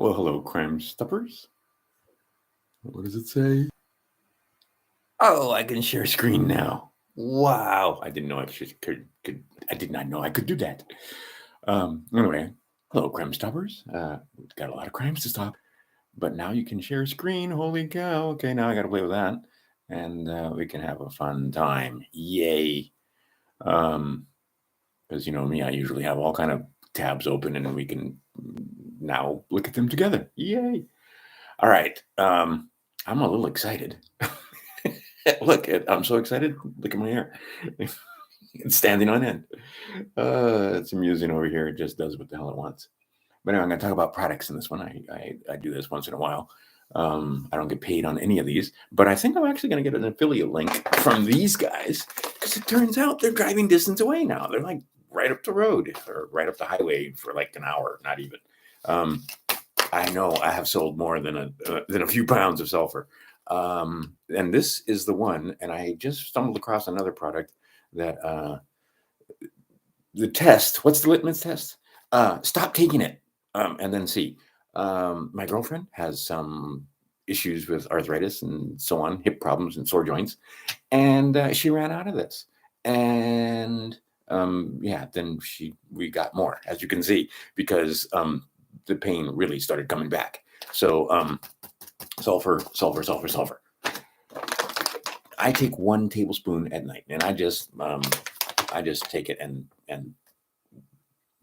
Well, hello, Crime Stoppers. What does it say? Oh, I can share screen now. Wow, I didn't know I could. I did not know I could do that. Anyway, hello, Crime Stoppers. We've got a lot of crimes to stop, but now you can share screen. Holy cow! Okay, now I got to play with that, and we can have a fun time. Yay! Because you know me, I usually have all kind of tabs open, and we can now look at them together. Yay! All right. I'm a little excited. Look, I'm so excited. Look at my hair. It's standing on end. It's amusing over here. It just does what the hell it wants. But anyway, I'm going to talk about products in this one. I do this once in a while. I don't get paid on any of these, but I think I'm actually going to get an affiliate link from these guys because it turns out they're driving distance away now. They're like right up the road or right up the highway for like an hour, not even. I know I have sold more than a few pounds of sulfur. And this is the one, and I just stumbled across another product that the test, what's the litmus test? Stop taking it and then see. My girlfriend has some issues with arthritis and so on, hip problems and sore joints, and she ran out of this. And yeah, then we got more, as you can see, because the pain really started coming back. So sulfur. I take 1 tablespoon at night, and I just take it and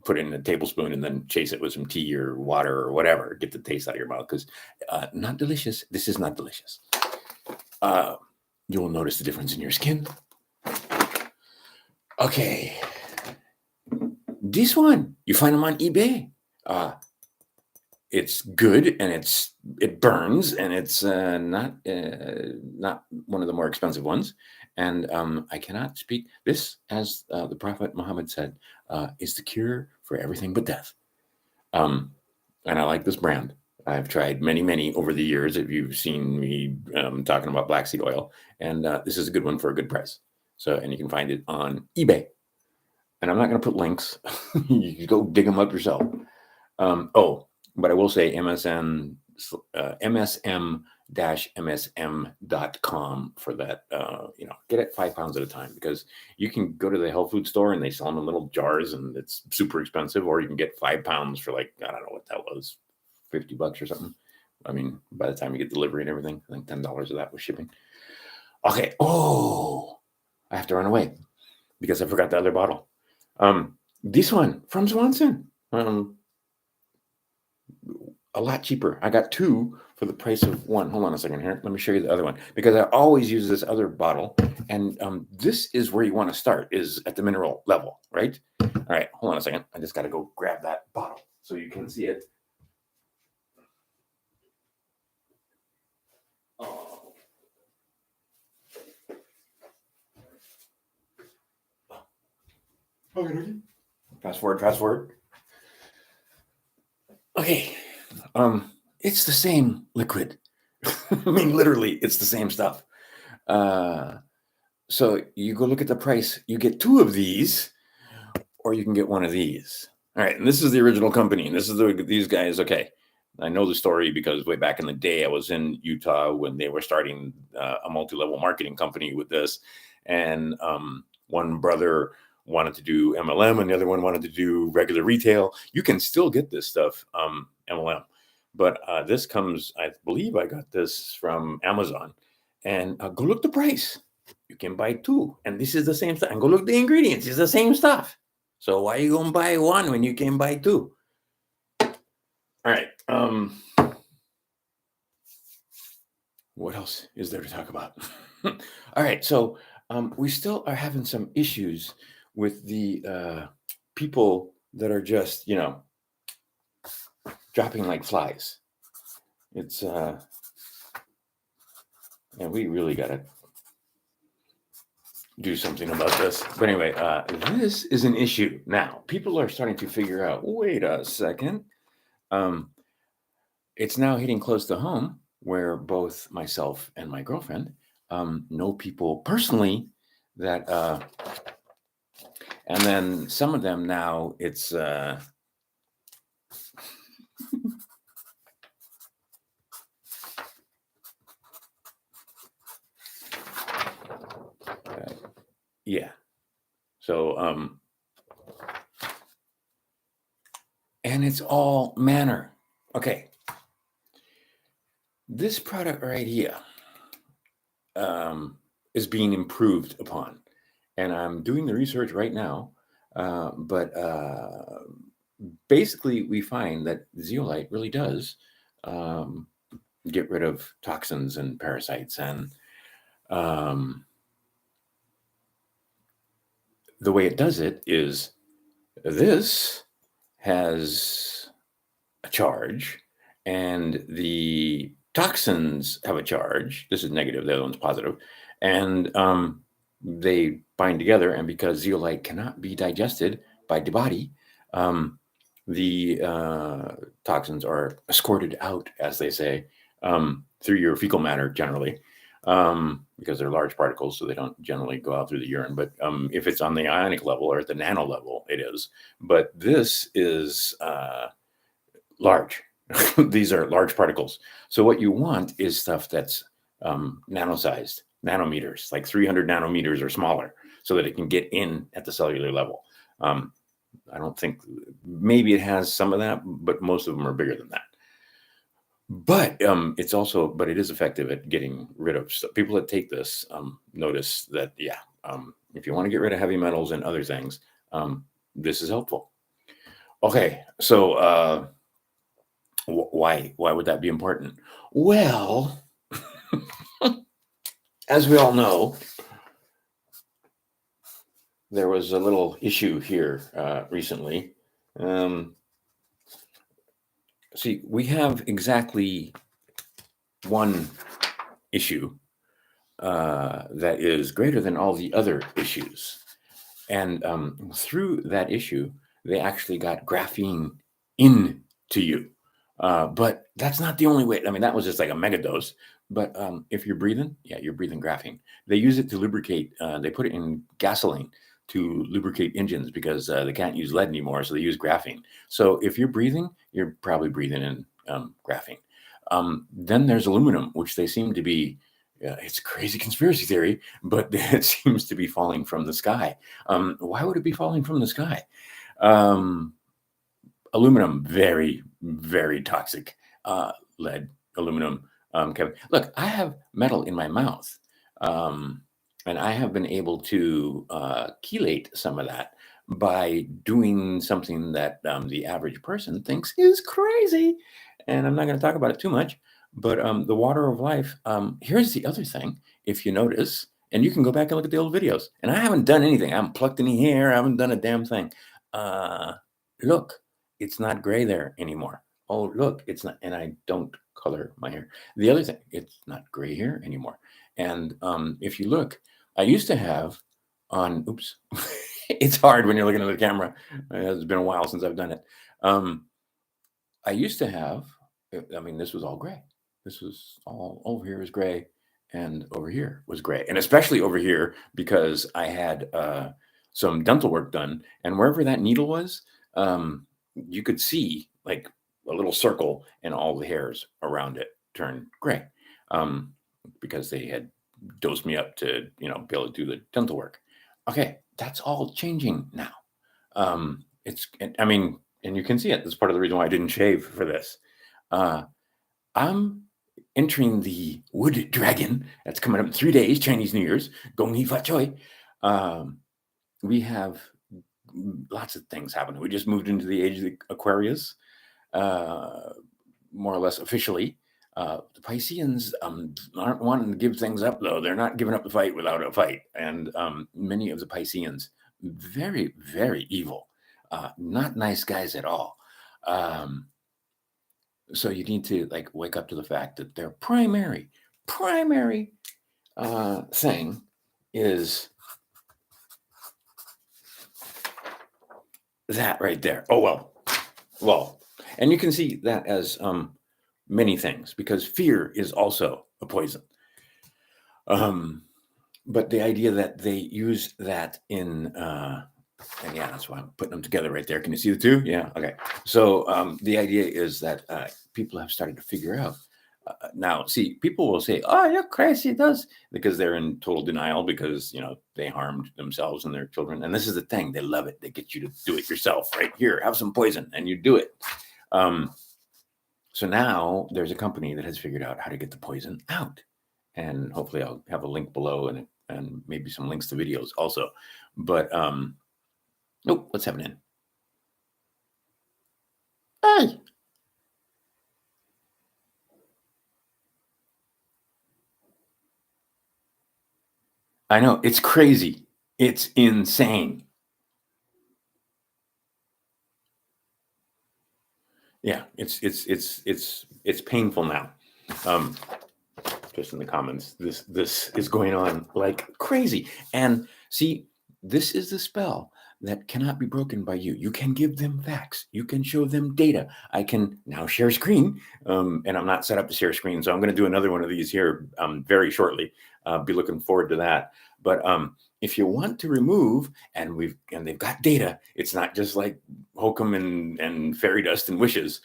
put it in a tablespoon and then chase it with some tea or water or whatever. Get the taste out of your mouth because not delicious. This is not delicious. You'll notice the difference in your skin. Okay. This one, you find them on eBay. It's good and it burns and it's not one of the more expensive ones. And I cannot speak this, as the Prophet Muhammad said, is the cure for everything but death. And I like this brand. I've tried many over the years. If you've seen me talking about black seed oil, and this is a good one for a good price. So, and you can find it on eBay. And I'm not going to put links. You can go dig them up yourself. But I will say MSM-MSM.com for that. Get it 5 pounds at a time, because you can go to the health food store and they sell them in little jars and it's super expensive, or you can get 5 pounds for like, I don't know what that was, $50 or something. I mean, by the time you get delivery and everything, I think $10 of that was shipping. Okay. Oh, I have to run away because I forgot the other bottle. This one from Swanson. A lot cheaper. I got 2 for the price of 1. Hold on a second here. Let me show you the other one, because I always use this other bottle. And this is where you want to start, is at the mineral level, right? All right, hold on a second. I just got to go grab that bottle so you can see it. Oh. Okay. Fast forward. Okay. It's the same liquid. I mean, literally, it's the same stuff. So you go look at the price. You get 2 of these, or you can get 1 of these. All right, and this is the original company, and this is these guys. Okay, I know the story because way back in the day, I was in Utah when they were starting a multi-level marketing company with this, and one brother wanted to do MLM, and the other one wanted to do regular retail. You can still get this stuff, MLM. But this comes, I believe I got this from Amazon. And go look the price. You can buy 2. And this is the same stuff. And go look the ingredients. It's the same stuff. So why are you going to buy 1 when you can buy 2? All right. What else is there to talk about? All right. So we still are having some issues with the people that are just, dropping like flies. It's and we really got to do something about this. But anyway, this is an issue now. People are starting to figure out, wait a second. It's now hitting close to home, where both myself and my girlfriend know people personally that and then some of them now, it's Yeah. So, and it's all manner. Okay. This product right here is being improved upon. And I'm doing the research right now. But basically, we find that zeolite really does get rid of toxins and parasites. And the way it does it is this has a charge, and the toxins have a charge. This is negative, the other one's positive. And they bind together. And because zeolite cannot be digested by the body, the toxins are escorted out, as they say, through your fecal matter generally, because they're large particles, so they don't generally go out through the urine. But if it's on the ionic level or at the nano level, it is. But this is large. These are large particles. So what you want is stuff that's nano-sized, nanometers, like 300 nanometers or smaller, so that it can get in at the cellular level. I don't think, maybe it has some of that, but most of them are bigger than that. But it's also, but it is effective at getting rid of stuff. People that take this notice that, yeah, if you want to get rid of heavy metals and other things, this is helpful. Okay, so why would that be important? Well, as we all know, there was a little issue here recently. See, we have exactly one issue that is greater than all the other issues. And through that issue, they actually got graphene into you. But that's not the only way. I mean, that was just like a mega dose. But if you're breathing, yeah, you're breathing graphene. They use it to lubricate. They put it in gasoline to lubricate engines because they can't use lead anymore. So they use graphene. So if you're breathing, you're probably breathing in graphene. Then there's aluminum, which they seem to be, it's a crazy conspiracy theory, but it seems to be falling from the sky. Why would it be falling from the sky? Aluminum, very, very toxic. Lead, aluminum. Kevin, look, I have metal in my mouth, and I have been able to chelate some of that by doing something that the average person thinks is crazy. And I'm not going to talk about it too much, but the water of life. Here's the other thing, if you notice, and you can go back and look at the old videos. And I haven't done anything. I haven't plucked any hair. I haven't done a damn thing. Look, it's not gray there anymore. Oh, look, it's not. And I don't color my hair. The other thing, it's not gray hair anymore. And if you look, I used to have on, oops, it's hard when you're looking at the camera. It's been a while since I've done it. I used to have, I mean, this was all gray. This was all over here is gray, and over here was gray. And especially over here, because I had some dental work done, and wherever that needle was, you could see like a little circle, and all the hairs around it turned gray, because they had dosed me up to, be able to do the dental work. Okay, that's all changing now. I mean, and you can see it. That's part of the reason why I didn't shave for this. I'm entering the wood dragon. That's coming up in 3 days, Chinese New Year's. Gong Hee Fat Choi. We have lots of things happening. We just moved into the age of the Aquarius, more or less officially. The Pisceans aren't wanting to give things up, though. They're not giving up the fight without a fight. And many of the Pisceans, very, very evil. Not nice guys at all. So you need to wake up to the fact that their primary thing is that right there. Oh, well, and you can see that as many things, because fear is also a poison. But the idea that they use that in, and yeah, that's why I'm putting them together right there. Can you see the two? Yeah. Okay. So the idea is that people have started to figure out Now, see, people will say, "Oh, you're crazy," does because they're in total denial because they harmed themselves and their children. And this is the thing; they love it. They get you to do it yourself. Right here, have some poison, and you do it. So now there's a company that has figured out how to get the poison out, and hopefully I'll have a link below and maybe some links to videos also. But nope, let's have it in. Hey. I know, it's crazy. It's insane. Yeah, it's painful now. Um, just in the comments, this is going on like crazy. And see, this is the spell that cannot be broken by you. You can give them facts. You can show them data. I can now share screen, and I'm not set up to share screen, so I'm going to do another one of these here very shortly. Be looking forward to that. But if you want to remove, and they've got data, it's not just like hokum and fairy dust and wishes.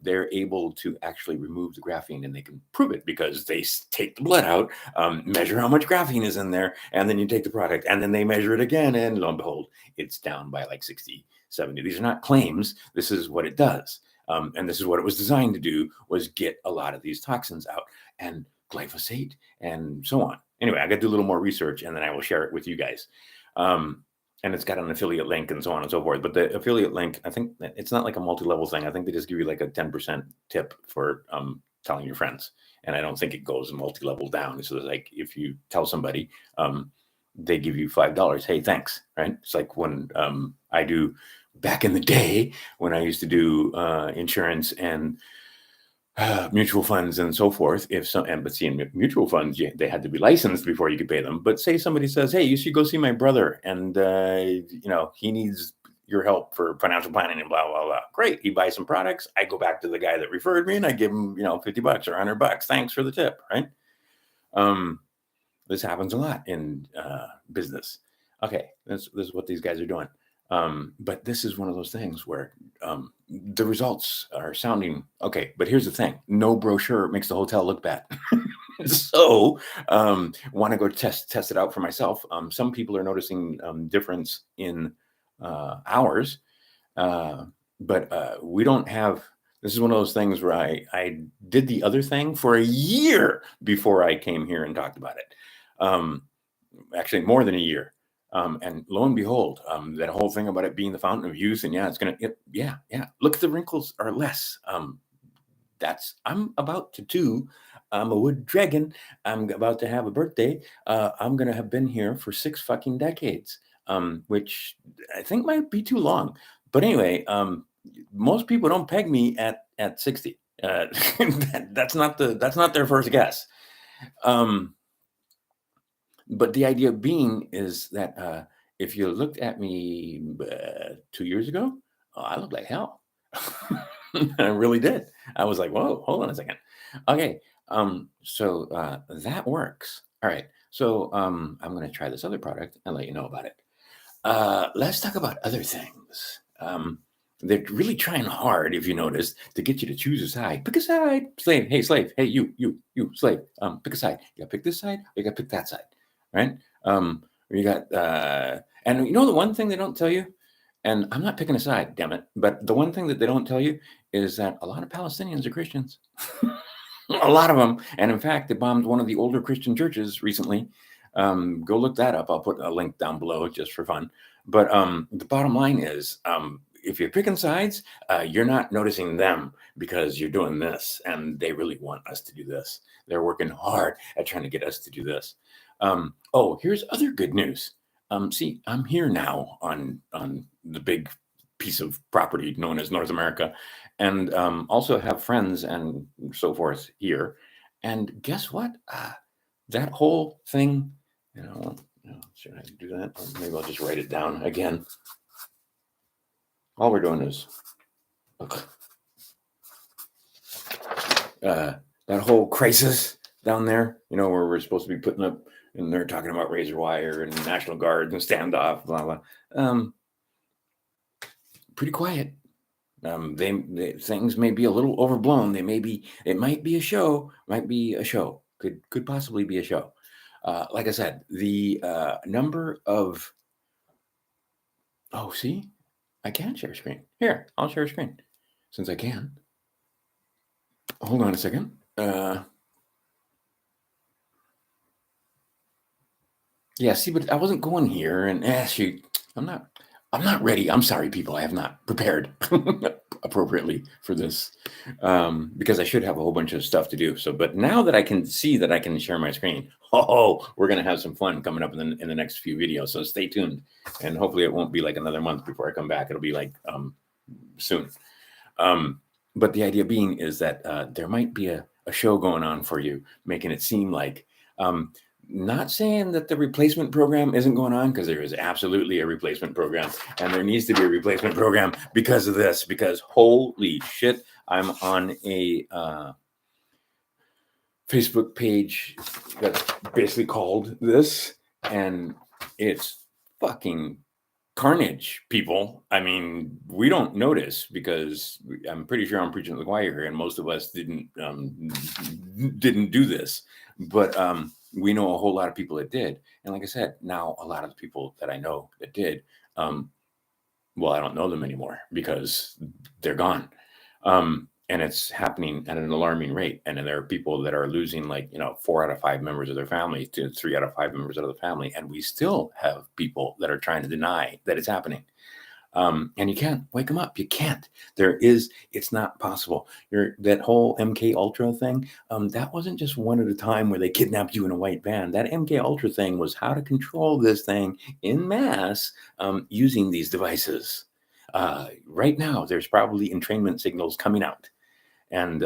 They're able to actually remove the graphene, and they can prove it because they take the blood out, measure how much graphene is in there, and then you take the product, and then they measure it again, and lo and behold, it's down by like 60, 70. These are not claims. This is what it does. And this is what it was designed to do, was get a lot of these toxins out, and glyphosate and so on. Anyway, I got to do a little more research, and then I will share it with you guys. And it's got an affiliate link and so on and so forth. But the affiliate link, I think it's not like a multi-level thing. I think they just give you like a 10% tip for telling your friends. And I don't think it goes multi-level down. So it's like if you tell somebody, they give you $5. Hey, thanks. Right? It's like when I do back in the day when I used to do insurance and mutual funds and so forth. But see, in mutual funds, they had to be licensed before you could pay them. But say somebody says, "Hey, you should go see my brother, and he needs your help for financial planning and blah blah blah." Great, he buys some products. I go back to the guy that referred me, and I give him $50 or $100. Thanks for the tip, right? This happens a lot in business. Okay, this is what these guys are doing. But this is one of those things where the results are sounding okay. But here's the thing: no brochure makes the hotel look bad. So, want to go test it out for myself. Some people are noticing difference in hours, but we don't have. This is one of those things where I did the other thing for a year before I came here and talked about it. Actually, more than a year. And lo and behold, that whole thing about it being the fountain of youth, and yeah. Look, the wrinkles are less. I'm about to do. I'm a wood dragon. I'm about to have a birthday. I'm gonna have been here for 6 fucking decades, which I think might be too long. But anyway, most people don't peg me at 60. That's not their first guess. But the idea being is that if you looked at me 2 years ago, I looked like hell. I really did. I was like, whoa, hold on a second. Okay, so that works. All right, so I'm going to try this other product and let you know about it. Let's talk about other things. They're really trying hard, if you notice, to get you to choose a side. Pick a side, slave. Hey, slave. Hey, you, slave. Pick a side. You got to pick this side, or you got to pick that side. Right? You got, and the one thing they don't tell you, and I'm not picking a side, damn it, but the one thing that they don't tell you is that a lot of Palestinians are Christians. A lot of them. And in fact, they bombed one of the older Christian churches recently. Go look that up. I'll put a link down below just for fun. But the bottom line is, if you're picking sides, you're not noticing them because you're doing this, and they really want us to do this. They're working hard at trying to get us to do this. Here's other good news. See, I'm here now on the big piece of property known as North America, and also have friends and so forth here. And guess what? That whole thing, should I do that? Or maybe I'll just write it down again. All we're doing is that whole crisis down there, where we're supposed to be putting up, and they're talking about razor wire and National Guard and standoff, blah, blah. Pretty quiet. Things may be a little overblown. It might be a show, could possibly be a show. Like I said, the number of, oh, see, I can share screen. Here, I'll share screen since I can. Hold on a second. Yeah, see, but I wasn't going here, and shoot, I'm not ready. I'm sorry, people. I have not prepared appropriately for this, because I should have a whole bunch of stuff to do. So, but now that I can see that I can share my screen, we're gonna have some fun coming up in the next few videos. So stay tuned, and hopefully it won't be like another month before I come back. It'll be like soon. But the idea being is that there might be a show going on for you, making it seem like. Not saying that the replacement program isn't going on, because there is absolutely a replacement program, and there needs to be a replacement program because of this, because holy shit, I'm on a Facebook page that's basically called this, and it's fucking carnage, people. I mean, we don't notice because I'm pretty sure I'm preaching to the choir here, and most of us didn't do this, but we know a whole lot of people that did. And like I said, now a lot of the people that I know that did, well, I don't know them anymore because they're gone. And it's happening at an alarming rate. And then there are people that are losing, like, 4 out of 5 members of their family to 3 out of 5 members of the family. And we still have people that are trying to deny that it's happening. And you can't wake them up. You can't. It's not possible. That whole MK Ultra thing, that wasn't just one at a time where they kidnapped you in a white van. That MK Ultra thing was how to control this thing in mass, using these devices. Right now, there's probably entrainment signals coming out. And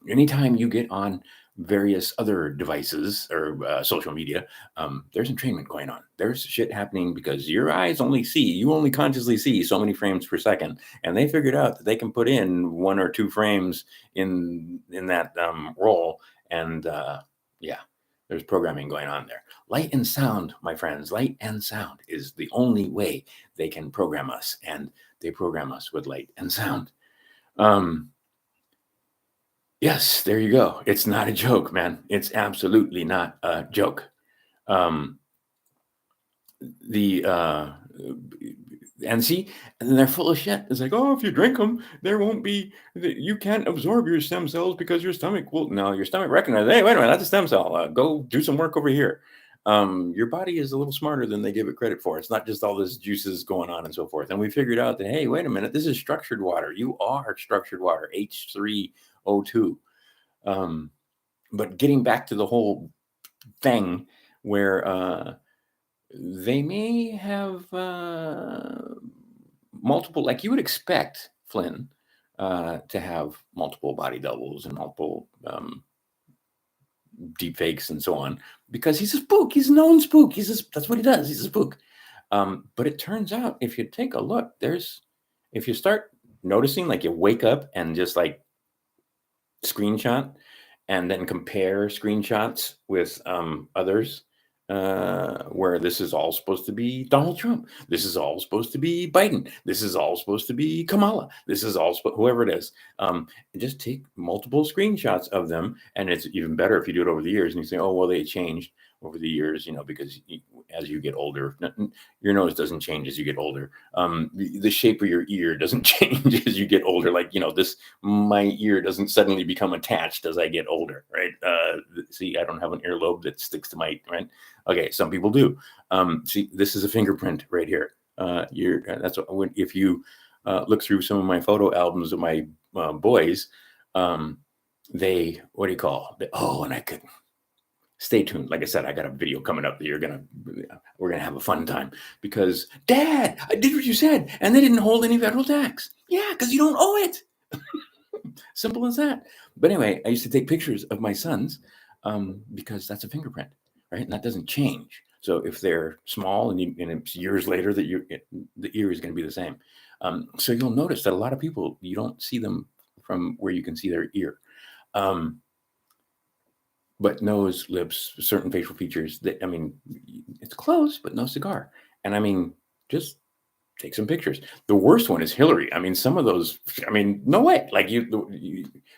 anytime you get on various other devices or social media, there's entrainment going on. There's shit happening because you only consciously see so many frames per second. And they figured out that they can put in 1 or 2 frames in that roll. And yeah, there's programming going on there. Light and sound, my friends, light and sound is the only way they can program us. And they program us with light and sound. Yes, there you go. It's not a joke, man. It's absolutely not a joke. The and see, and they're full of shit. It's like, oh, if you drink them, you can't absorb your stem cells because your stomach will. No, your stomach recognizes, hey, wait a minute, that's a stem cell. Go do some work over here. Your body is a little smarter than they give it credit for. It's not just all this juices going on and so forth. And we figured out that, hey, wait a minute, this is structured water. You are structured water, H3O2. But getting back to the whole thing where they may have multiple, like you would expect Flynn to have multiple body doubles and multiple deep fakes and so on, because he's a spook. He's a known spook. That's what he does. He's a spook. But it turns out, if you take a look, if you start noticing, like you wake up and just like screenshot and then compare screenshots with others, where this is all supposed to be Donald Trump. This is all supposed to be Biden. This is all supposed to be Kamala. This is all whoever it is. Just take multiple screenshots of them, and it's even better if you do it over the years and you say, oh, well, they changed over the years, because as you get older, your nose doesn't change as you get older. The shape of your ear doesn't change as you get older. Like, my ear doesn't suddenly become attached as I get older, right? See, I don't have an earlobe that sticks to my, right? Okay, some people do. See, this is a fingerprint right here. If you look through some of my photo albums of my boys, what do you call? And I could. Stay tuned. Like I said, I got a video coming up that we're gonna have a fun time, because Dad, I did what you said, and they didn't hold any federal tax. Yeah, because you don't owe it. Simple as that. But anyway, I used to take pictures of my sons, because that's a fingerprint, right? And that doesn't change. So if they're small and it's years later, the ear is going to be the same. So you'll notice that a lot of people, you don't see them from where you can see their ear. But nose, lips, certain facial features, it's close, but no cigar. And just take some pictures. The worst one is Hillary. I mean, some of those, I mean, no way. Like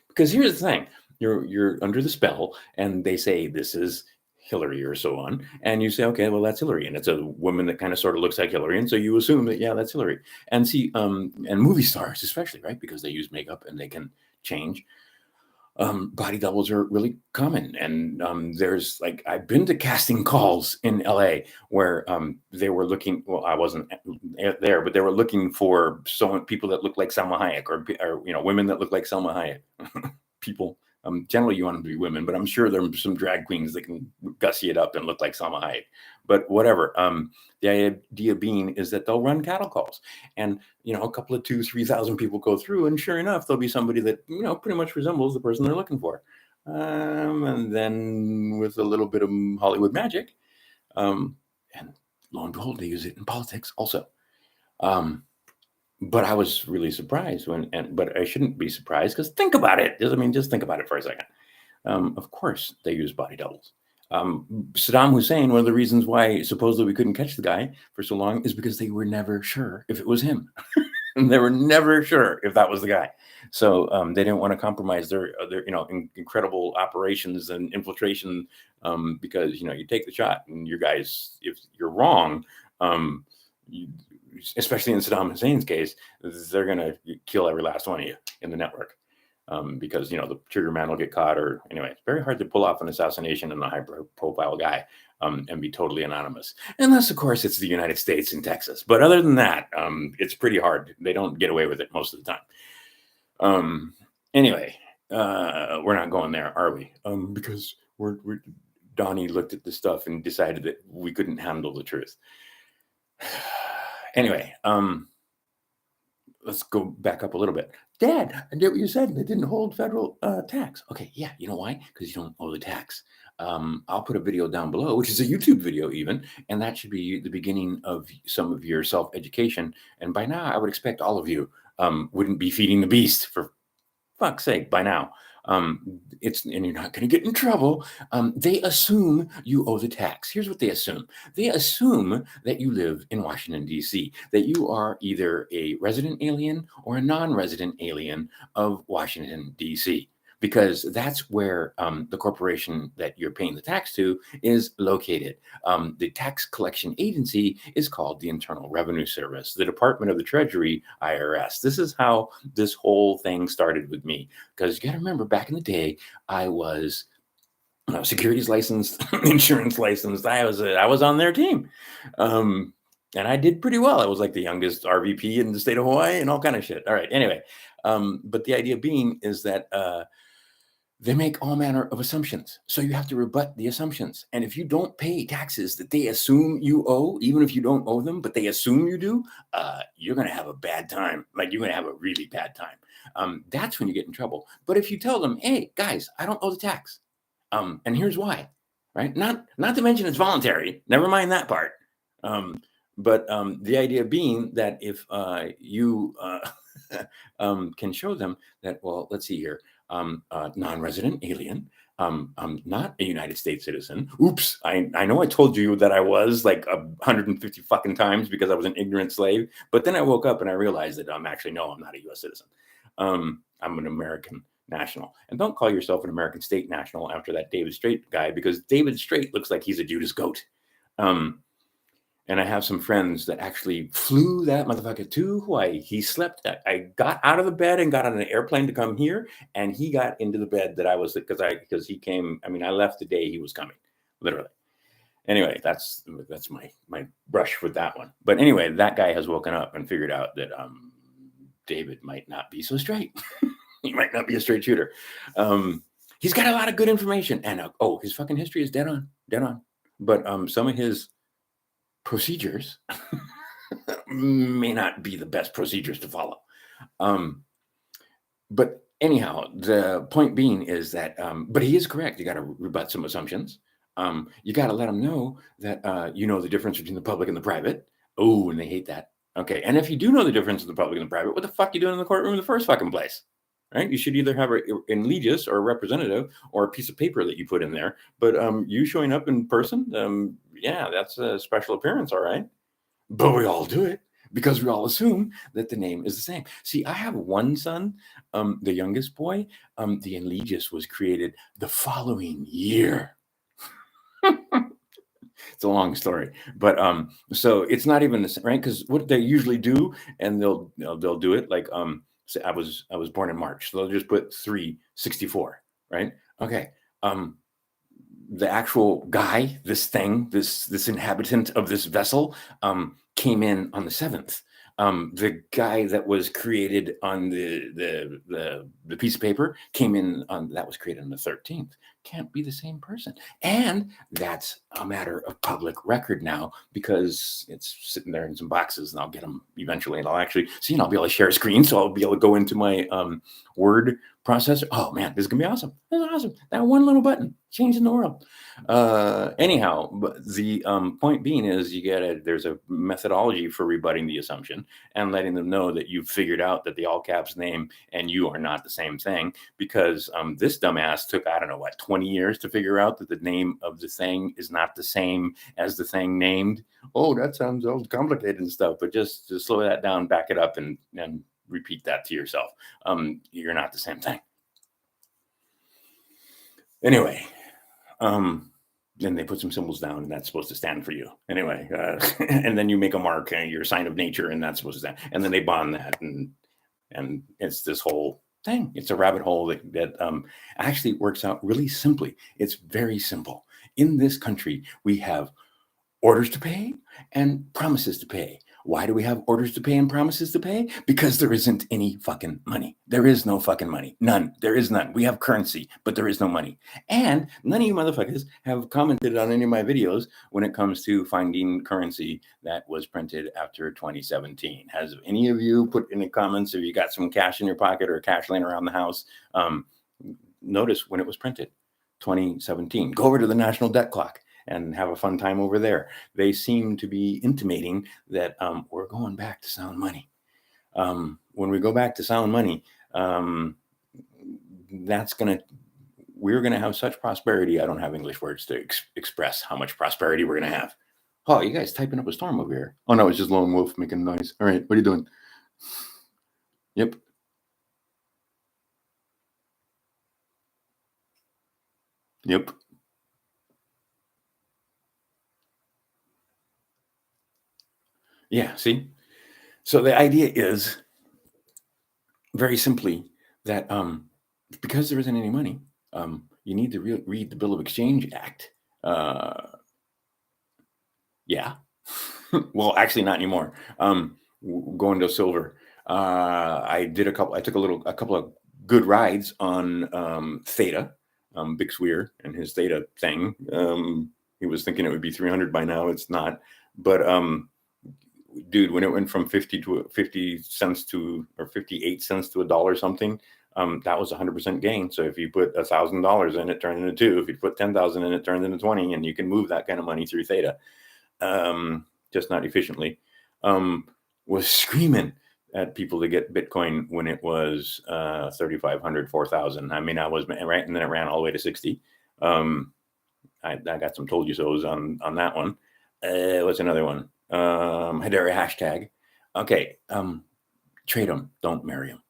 because here's the thing, you're under the spell and they say this is Hillary or so on. And you say, okay, well, that's Hillary. And it's a woman that kind of sort of looks like Hillary. And so you assume that, yeah, that's Hillary. And see, and movie stars, especially, right? Because they use makeup and they can change. Body doubles are really common. And there's like, I've been to casting calls in LA where they were looking, well, I wasn't there, but they were looking for people that look like Salma Hayek or women that look like Salma Hayek. People, generally you want them to be women, but I'm sure there are some drag queens that can gussy it up and look like Salma Hayek. But whatever. The idea being is that they'll run cattle calls, and a couple of 2,000-3,000 people go through, and sure enough, there'll be somebody that pretty much resembles the person they're looking for. And then with a little bit of Hollywood magic, and lo and behold, they use it in politics also. But I was really surprised but I shouldn't be surprised because think about it. Just think about it for a second. Of course, they use body doubles. Saddam Hussein, one of the reasons why supposedly we couldn't catch the guy for so long is because they were never sure if it was him. And they were never sure if that was the guy. So they didn't want to compromise their incredible operations and infiltration because, you take the shot and you guys, if you're wrong, especially in Saddam Hussein's case, they're going to kill every last one of you in the network. Because the trigger man will get caught, or anyway, it's very hard to pull off an assassination in a high-profile guy and be totally anonymous, unless of course it's the United States in Texas. But other than that, it's pretty hard. They don't get away with it most of the time. Anyway, we're not going there, are we? Because Donnie looked at the stuff and decided that we couldn't handle the truth. Anyway, let's go back up a little bit. Dad, I get what you said. They didn't hold federal tax. Okay, yeah, you know why? Because you don't owe the tax. I'll put a video down below, which is a YouTube video even, and that should be the beginning of some of your self-education. And by now, I would expect all of you wouldn't be feeding the beast, for fuck's sake, by now. And you're not going to get in trouble. They assume you owe the tax. Here's what they assume. They assume that you live in Washington, D.C., that you are either a resident alien or a non-resident alien of Washington, D.C., because that's where the corporation that you're paying the tax to is located. The tax collection agency is called the Internal Revenue Service, the Department of the Treasury, IRS. This is how this whole thing started with me. Because you got to remember, back in the day, I was securities licensed, insurance licensed. I was on their team. And I did pretty well. I was like the youngest RVP in the state of Hawaii and all kind of shit. All right. Anyway, but the idea being is that they make all manner of assumptions. So you have to rebut the assumptions. And if you don't pay taxes that they assume you owe, even if you don't owe them, but they assume you do, you're going to have a bad time. Like, you're going to have a really bad time. That's when you get in trouble. But if you tell them, hey, guys, I don't owe the tax. And here's why, right? Not to mention it's voluntary. Never mind that part. But the idea being that if you can show them that, well, let's see here. Non-resident alien. I'm not a United States citizen. Oops. I know I told you that I was like 150 fucking times because I was an ignorant slave. But then I woke up and I realized that I'm not a U.S. citizen. I'm an American national. And don't call yourself an American state national after that David Straight guy, because David Straight looks like he's a Judas goat. And I have some friends that actually flew that motherfucker to Hawaii. He slept. I got out of the bed and got on an airplane to come here, and he got into the bed that I was because he came. I mean, I left the day he was coming, literally. Anyway, that's my brush with that one. But anyway, that guy has woken up and figured out that David might not be so straight. He might not be a straight shooter. He's got a lot of good information, and his fucking history is dead on. But some of his procedures may not be the best procedures to follow. But anyhow, the point being is that, but he is correct. You got to rebut some assumptions. You got to let them know that you know the difference between the public and the private. Oh, and they hate that. Okay. And if you do know the difference between the public and the private, what the fuck you doing in the courtroom in the first fucking place? Right? You should either have an legis or a representative or a piece of paper that you put in there. But you showing up in person, yeah, that's a special appearance, all right. But we all do it. because we all assume that the name is the same. See, I have one son, the youngest boy. The Enlegius was created the following year. It's a long story, but so it's not even the same, right? Because what they usually do, and they'll do it like say I was born in March, so they'll just put 364, right? Okay. The actual guy, this thing, this inhabitant of this vessel, came in on the 7th. The guy that was created on the piece of paper came in on that was created on the 13th. Can't be the same person, and that's a matter of public record now because it's sitting there in some boxes, and I'll get them eventually, and I'll actually see, and I'll be able to share a screen, so I'll be able to go into my Word processor. Oh man, this is gonna be awesome! This is awesome. That one little button changing the world. Anyhow, but the point being is there's a methodology for rebutting the assumption and letting them know that you've figured out that the all caps name and you are not the same thing, because this dumbass took, I don't know what, 20 years to figure out that the name of the thing is not the same as the thing named. Oh, that sounds all complicated and stuff, but just slow that down, back it up, and repeat that to yourself. You're not the same thing. Anyway, then they put some symbols down, and that's supposed to stand for you. Anyway, and then you make a mark, your sign of nature, and that's supposed to stand. And then they bond that, and it's this whole thing. It's a rabbit hole that actually works out really simply. It's very simple. In this country, we have orders to pay and promises to pay. Why do we have orders to pay and promises to pay? Because there isn't any fucking money. There is no fucking money. None. There is none. We have currency, but there is no money. And none of you motherfuckers have commented on any of my videos when it comes to finding currency that was printed after 2017. Has any of you put in the comments if you got some cash in your pocket or cash laying around the house? Notice when it was printed, 2017. Go over to the national debt clock and have a fun time over there. They seem to be intimating that we're going back to sound money. When we go back to sound money, we're gonna have such prosperity. I don't have English words to express how much prosperity we're gonna have. Oh, you guys typing up a storm over here. Oh no, it's just lone wolf making noise. All right, what are you doing? Yep. Yep. Yeah, see? So the idea is very simply that because there isn't any money, you need to read the Bill of Exchange Act. Yeah. Well, actually, not anymore. Going to silver. I took a couple of good rides on Theta, Big Swear and his Theta thing. He was thinking it would be 300 by now. It's not. But dude, when it went from 50 cents to, or 58 cents to $1 something, that was 100% gain. So if you put $1,000 in, it turned into 2. If you put 10,000 in, it turned into 20, and you can move that kind of money through Theta, just not efficiently. Was screaming at people to get Bitcoin when it was 3,500, 4,000. I mean, I was right, and then it ran all the way to 60. I got some told you so's on that one. What's another one? Hedera hashtag. Okay. Trade them, don't marry them.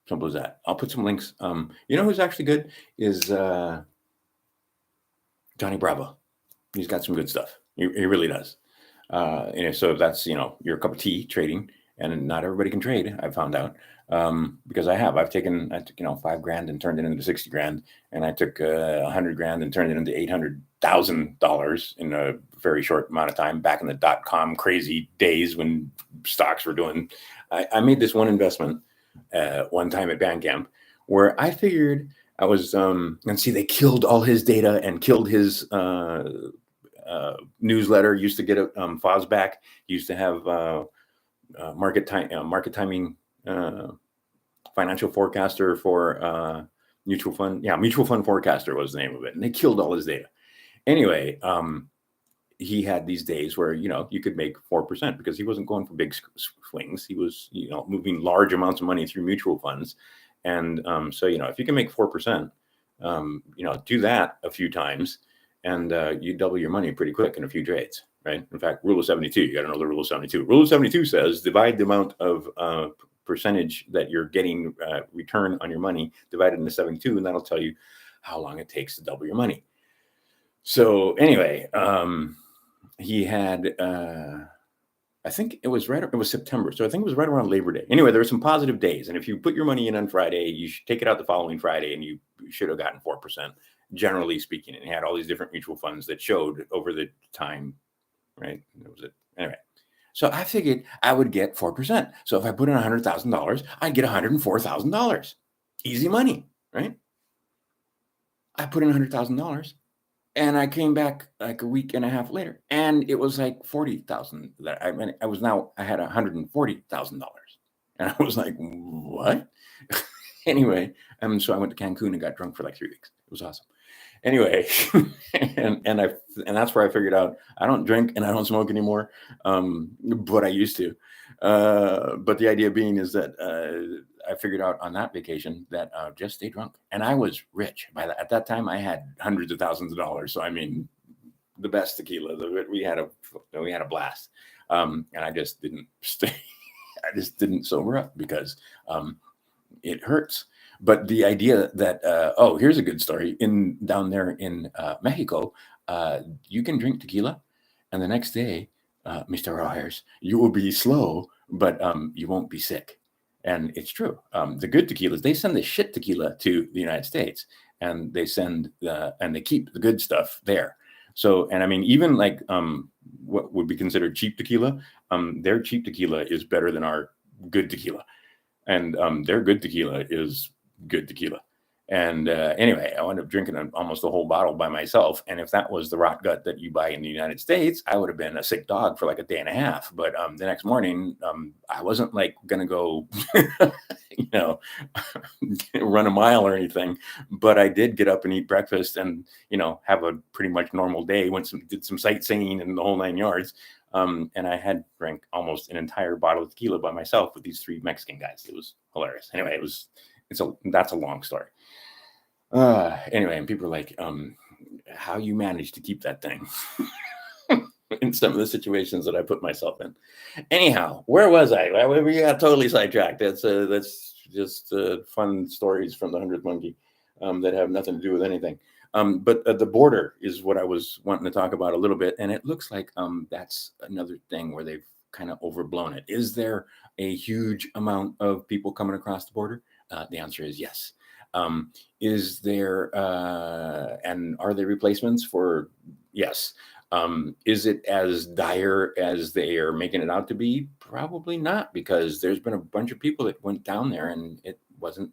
Simple as that. I'll put some links. You know who's actually good is Johnny Bravo. He's got some good stuff. He really does. So that's, your cup of tea trading, and not everybody can trade. I found out because I took $5,000 and turned it into 60 grand, and I took $100,000 and turned it into $800,000 in a very short amount of time. Back in the .com crazy days when stocks were doing, I made this one investment one time at Bandcamp where I figured I was, and see, they killed all his data and killed his newsletter. Used to get a Fosback. Used to have market timing financial forecaster for mutual fund. Yeah, mutual fund forecaster was the name of it, and they killed all his data. Anyway, he had these days where you could make 4% because he wasn't going for big swings. He was moving large amounts of money through mutual funds, and so if you can make 4%, do that a few times, and you double your money pretty quick in a few trades, right? In fact, rule of 72, you got to know the rule of 72. Rule of 72 says divide the amount of percentage that you're getting return on your money divided into 72, and that'll tell you how long it takes to double your money. So anyway, he had, I think it was September. So I think it was right around Labor Day. Anyway, there were some positive days. And if you put your money in on Friday, you should take it out the following Friday and you should have gotten 4%, generally speaking. And he had all these different mutual funds that showed over the time, right? That was it. Anyway, so I figured I would get 4%. So if I put in $100,000, I'd get $104,000. Easy money, right? I put in $100,000. And I came back like a week and a half later, and it was like 40,000. That I had $140,000, and I was like, what? Anyway, so I went to Cancun and got drunk for like 3 weeks. It was awesome. Anyway, and that's where I figured out I don't drink and I don't smoke anymore, but I used to. But the idea being is that I figured out on that vacation that just stay drunk, and I was rich. At that time, I had hundreds of thousands of dollars. So I mean, the best tequila. We had a blast, and I just didn't stay. I just didn't sober up because it hurts. But the idea that here's a good story down there in Mexico, you can drink tequila, and the next day, Mr. Rogers, you will be slow, but you won't be sick. And it's true. The good tequilas, they send the shit tequila to the United States, and they keep the good stuff there. So, and I mean, even like what would be considered cheap tequila, their cheap tequila is better than our good tequila, and their good tequila is good tequila. And anyway, I wound up drinking almost a whole bottle by myself. And if that was the rot gut that you buy in the United States, I would have been a sick dog for like a day and a half. But the next morning, I wasn't like going to go, run a mile or anything. But I did get up and eat breakfast and, have a pretty much normal day. Did some sightseeing and the whole 9 yards. And I had drank almost an entire bottle of tequila by myself with these 3 Mexican guys. It was hilarious. Anyway, that's a long story. Anyway, and people are like, how you manage to keep that thing in some of the situations that I put myself in. Anyhow, where was I? Well, we got totally sidetracked. That's just fun stories from the 100th Monkey that have nothing to do with anything. But the border is what I was wanting to talk about a little bit. And it looks like that's another thing where they've kind of overblown it. Is there a huge amount of people coming across the border? The answer is yes. Is there, and are there replacements for? Yes. Is it as dire as they are making it out to be? Probably not, because there's been a bunch of people that went down there and it wasn't,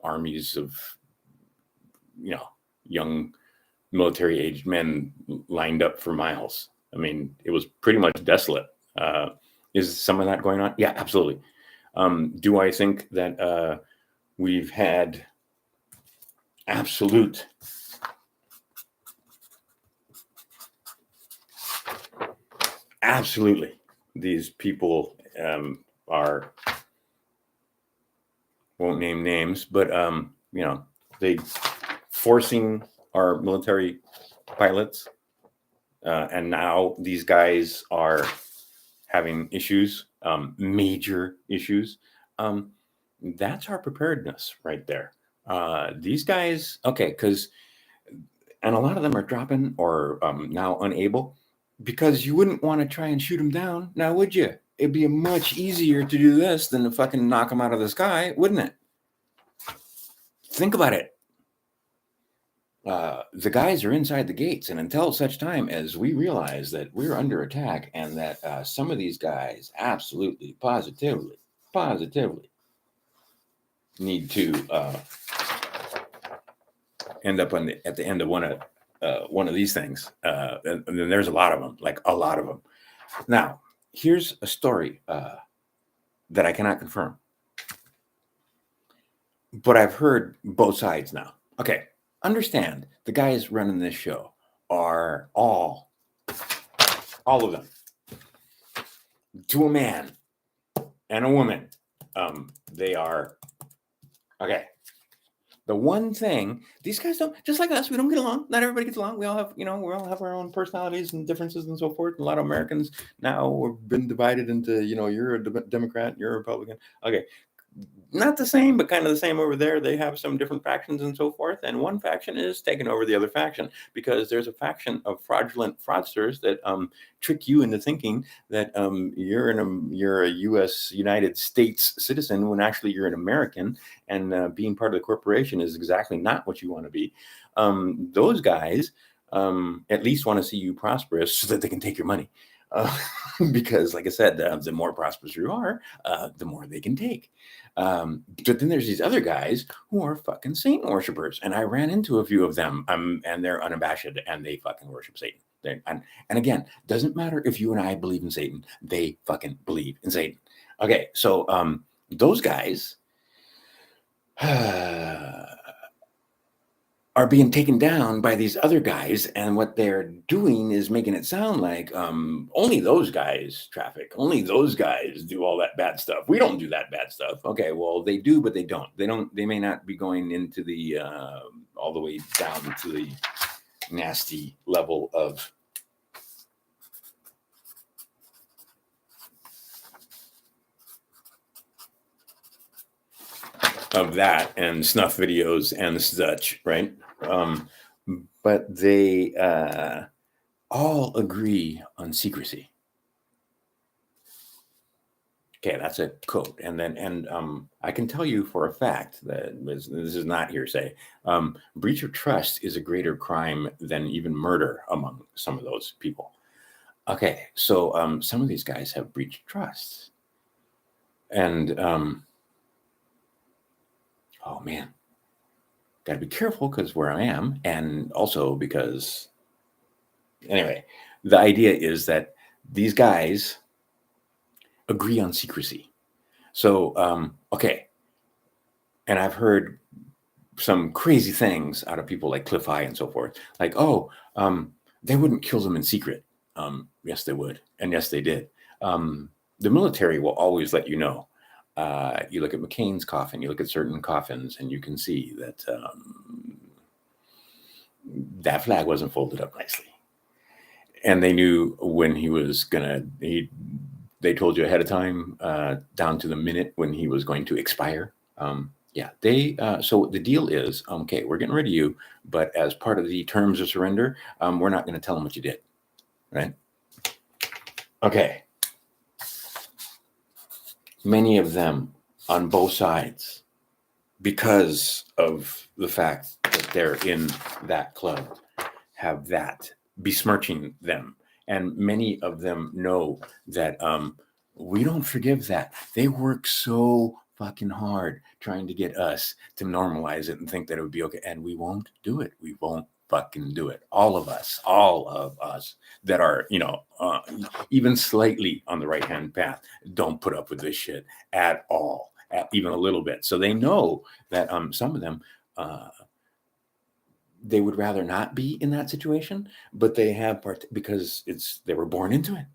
armies of, young military aged men lined up for miles. I mean, it was pretty much desolate. Is some of that going on? Yeah, absolutely. Do I think that we've had absolutely these people won't name names, but they forcing our military pilots, and now these guys are having issues, major issues. That's our preparedness right there. These guys, okay, and a lot of them are dropping or now unable, because you wouldn't want to try and shoot them down, now would you? It'd be much easier to do this than to fucking knock them out of the sky, wouldn't it? Think about it. The guys are inside the gates, and until such time as we realize that we're under attack and that some of these guys absolutely, positively need to end up at the end of one of these things, and then there's a lot of them, like a lot of them. Now, here's a story that I cannot confirm, but I've heard both sides now. Okay. Understand, the guys running this show are all of them, to a man and a woman. They are, okay, The one thing these guys don't, just like us, we don't get along. Not everybody gets along. We all have, we all have our own personalities and differences and so forth. A lot of Americans now have been divided into, you're a Democrat, you're a Republican. Okay, not the same, but kind of the same over there. They have some different factions and so forth. And one faction is taking over the other faction because there's a faction of fraudulent fraudsters that trick you into thinking that you're a U.S. United States citizen when actually you're an American, and being part of the corporation is exactly not what you want to be. Those guys at least want to see you prosperous so that they can take your money. Because, like I said, the more prosperous you are, the more they can take. But then there's these other guys who are fucking Satan worshipers, and I ran into a few of them, and they're unabashed, and they fucking worship Satan. And again, doesn't matter if you and I believe in Satan; they fucking believe in Satan. Okay, so those guys are being taken down by these other guys, and what they're doing is making it sound like only those guys traffic, only those guys do all that bad stuff. We don't do that bad stuff. Okay, well, they do, but they don't. They may not be going into the all the way down to the nasty level of that and snuff videos and such, right? But they all agree on secrecy. Okay, that's a quote. And I can tell you for a fact that this is not hearsay. Breach of trust is a greater crime than even murder among some of those people. Okay, so some of these guys have breached trust. And oh man, got to be careful because where I am, and also because, anyway, the idea is that these guys agree on secrecy. So, okay, and I've heard some crazy things out of people like Cliff High and so forth, like, oh, they wouldn't kill them in secret. Yes, they would, and yes, they did. The military will always let you know. You look at McCain's coffin, you look at certain coffins, and you can see that that flag wasn't folded up nicely. And they knew when he was they told you ahead of time, down to the minute when he was going to expire. So the deal is, okay, we're getting rid of you, but as part of the terms of surrender, we're not going to tell them what you did, right? Okay. Many of them on both sides, because of the fact that they're in that club, have that besmirching them. And many of them know that we don't forgive that. They work so fucking hard trying to get us to normalize it and think that it would be okay. And we won't do it. We won't fucking do it. All of us that are, even slightly on the right-hand path, don't put up with this shit at all, even a little bit. So they know that some of them, they would rather not be in that situation, but they have because they were born into it,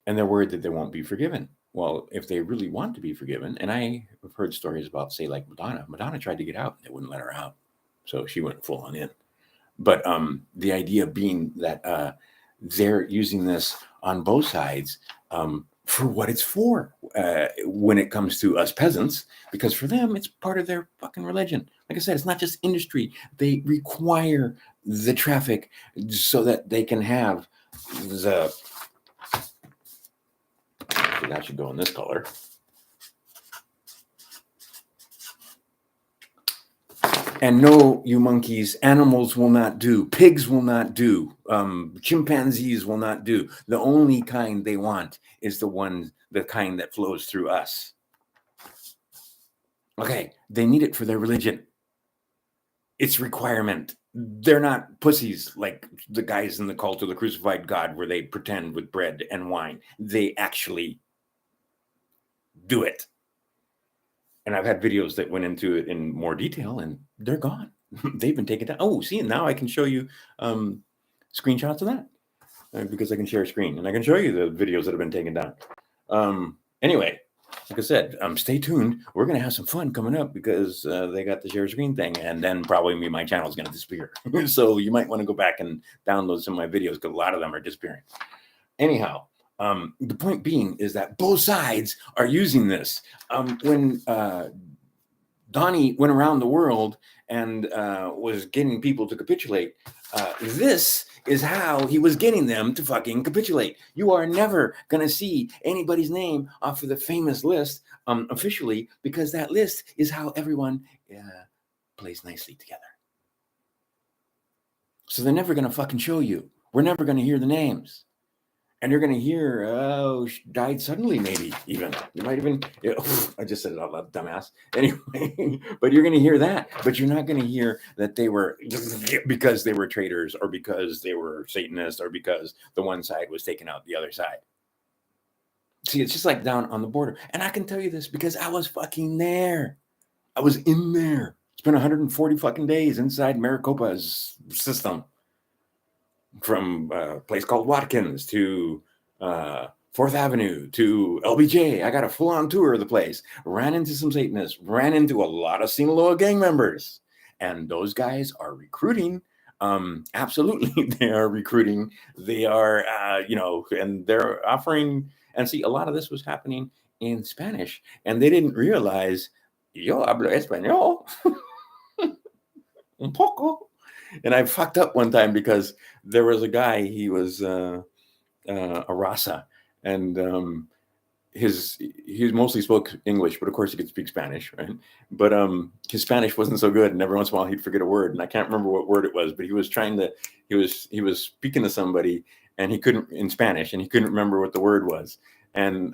and they're worried that they won't be forgiven. Well, if they really want to be forgiven, and I have heard stories about, say, like Madonna tried to get out, and they wouldn't let her out, so she went full on in. But the idea being that they're using this on both sides for what it's for when it comes to us peasants, because for them, it's part of their fucking religion. Like I said, it's not just industry. They require the traffic so that they can have the... That should go in this color. And no, you monkeys, animals will not do. Pigs will not do. Chimpanzees will not do. The only kind they want is the kind that flows through us. Okay, they need it for their religion. It's requirement. They're not pussies like the guys in the cult of the crucified God where they pretend with bread and wine. They actually do it. And I've had videos that went into it in more detail, and they're gone. They've been taken down. Oh, see, now I can show you screenshots of that because I can share a screen, and I can show you the videos that have been taken down. Anyway, like I said, stay tuned. We're going to have some fun coming up because they got the share screen thing, and then probably my channel is going to disappear. So you might want to go back and download some of my videos because a lot of them are disappearing. Anyhow, the point being is that both sides are using this. When Donnie went around the world and was getting people to capitulate, this is how he was getting them to fucking capitulate. You are never going to see anybody's name off of the famous list officially, because that list is how everyone plays nicely together. So they're never going to fucking show you. We're never going to hear the names. And you're going to hear, oh, she died suddenly, maybe even. You might even, I just said it out loud, dumbass. Anyway, but you're going to hear that. But you're not going to hear that they were, because they were traitors, or because they were Satanists, or because the one side was taking out the other side. See, it's just like down on the border. And I can tell you this because I was fucking there. I was in there. Spent 140 fucking days inside Maricopa's system. From a place called Watkins to 4th Avenue to LBJ. I got a full-on tour of the place. Ran into some Satanists. Ran into a lot of Sinaloa gang members. And those guys are recruiting. Absolutely, they are recruiting. They are, and they're offering. And see, a lot of this was happening in Spanish. And they didn't realize, yo hablo español. Un poco. And I fucked up one time because there was a guy, he was a Rasa, and he mostly spoke English, but of course he could speak Spanish, right? But his Spanish wasn't so good, and every once in a while he'd forget a word, and I can't remember what word it was, but he was speaking to somebody, and he couldn't, in Spanish, and he couldn't remember what the word was. And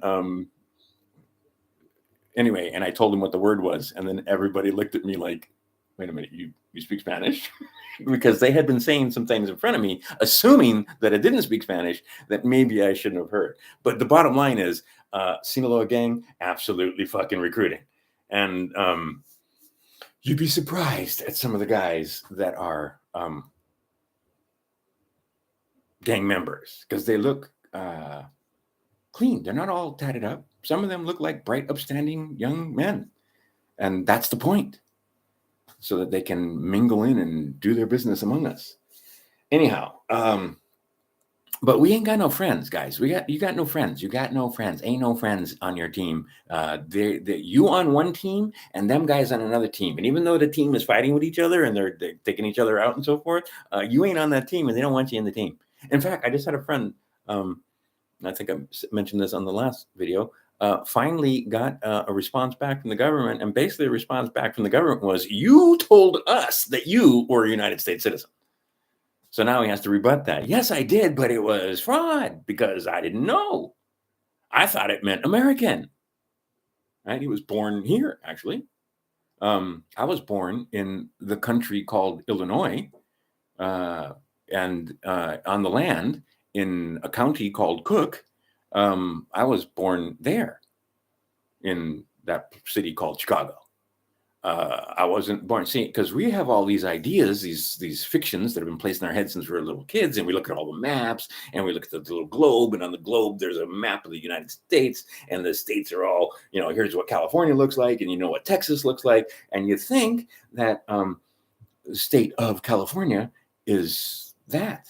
anyway, and I told him what the word was, and then everybody looked at me like, wait a minute, you speak Spanish? Because they had been saying some things in front of me, assuming that I didn't speak Spanish, that maybe I shouldn't have heard. But the bottom line is, Sinaloa gang, absolutely fucking recruiting. And you'd be surprised at some of the guys that are gang members, because they look clean. They're not all tatted up. Some of them look like bright, upstanding young men. And that's the point. So that they can mingle in and do their business among us. Anyhow, but we ain't got no friends, guys. You got no friends. You got no friends. Ain't no friends on your team. You on one team and them guys on another team. And even though the team is fighting with each other and they're taking each other out and so forth, you ain't on that team and they don't want you in the team. In fact, I just had a friend. I think I mentioned this on the last video. Finally got a response back from the government. And basically the response back from the government was, you told us that you were a United States citizen. So now he has to rebut that. Yes, I did, but it was fraud because I didn't know. I thought it meant American. Right? He was born here, actually. I was born in the country called Illinois, and on the land in a county called Cook. I was born there in that city called Chicago. I wasn't born, see, because we have all these ideas, these fictions that have been placed in our heads since we were little kids, and we look at all the maps, and we look at the little globe, and on the globe there's a map of the United States, and the states are all, here's what California looks like, and what Texas looks like, and you think that the state of California is that.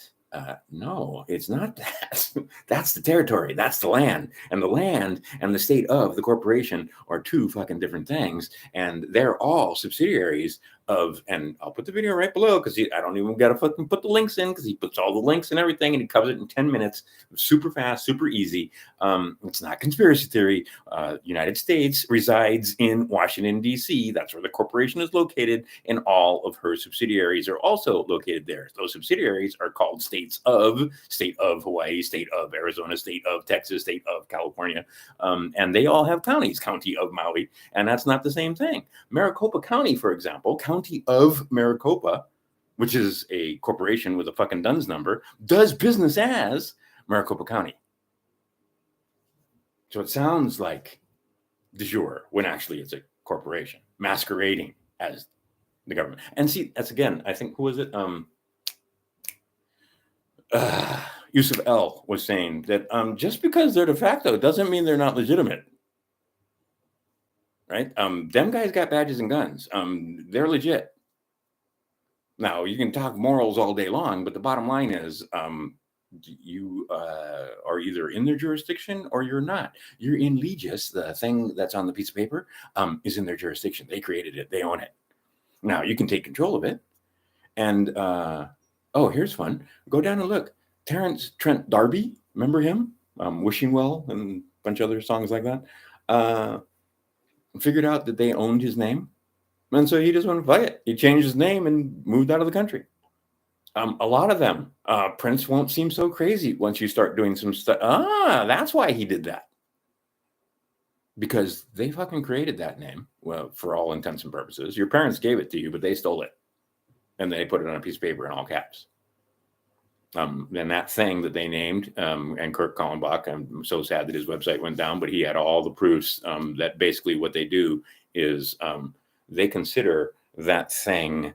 No, it's not that. That's the territory. That's the land. And the land and the state of the corporation are two fucking different things. And they're all subsidiaries of, and I'll put the video right below because I don't even got to fucking put the links in because he puts all the links and everything and he covers it in 10 minutes. Super fast, super easy. It's not conspiracy theory. United States resides in Washington, D.C. That's where the corporation is located, and all of her subsidiaries are also located there. Those subsidiaries are called states of, state of Hawaii, state of Arizona, state of Texas, state of California. And they all have counties, county of Maui, and that's not the same thing. Maricopa County, for example, county of Maricopa, which is a corporation with a fucking DUNS number, does business as Maricopa County. So it sounds like de jure when actually it's a corporation masquerading as the government. And see, that's again, I think, who was it? Yusuf L was saying that just because they're de facto doesn't mean they're not legitimate. right? Them guys got badges and guns. They're legit. Now you can talk morals all day long, but the bottom line is, you are either in their jurisdiction or you're not. You're in legis. The thing that's on the piece of paper is in their jurisdiction. They created it. They own it. Now you can take control of it. And oh, here's fun. Go down and look. Terrence Trent D'Arby, remember him? Wishing Well and a bunch of other songs like that. Figured out that they owned his name. And so he just went, fuck it. He changed his name and moved out of the country. A lot of them, Prince won't seem so crazy once you start doing some stuff. That's why he did that. Because they fucking created that name, well, for all intents and purposes. Your parents gave it to you, but they stole it. And they put it on a piece of paper in all caps. Then that thing that they named, and Kirk Kallenbach, I'm so sad that his website went down, but he had all the proofs that basically what they do is they consider that thing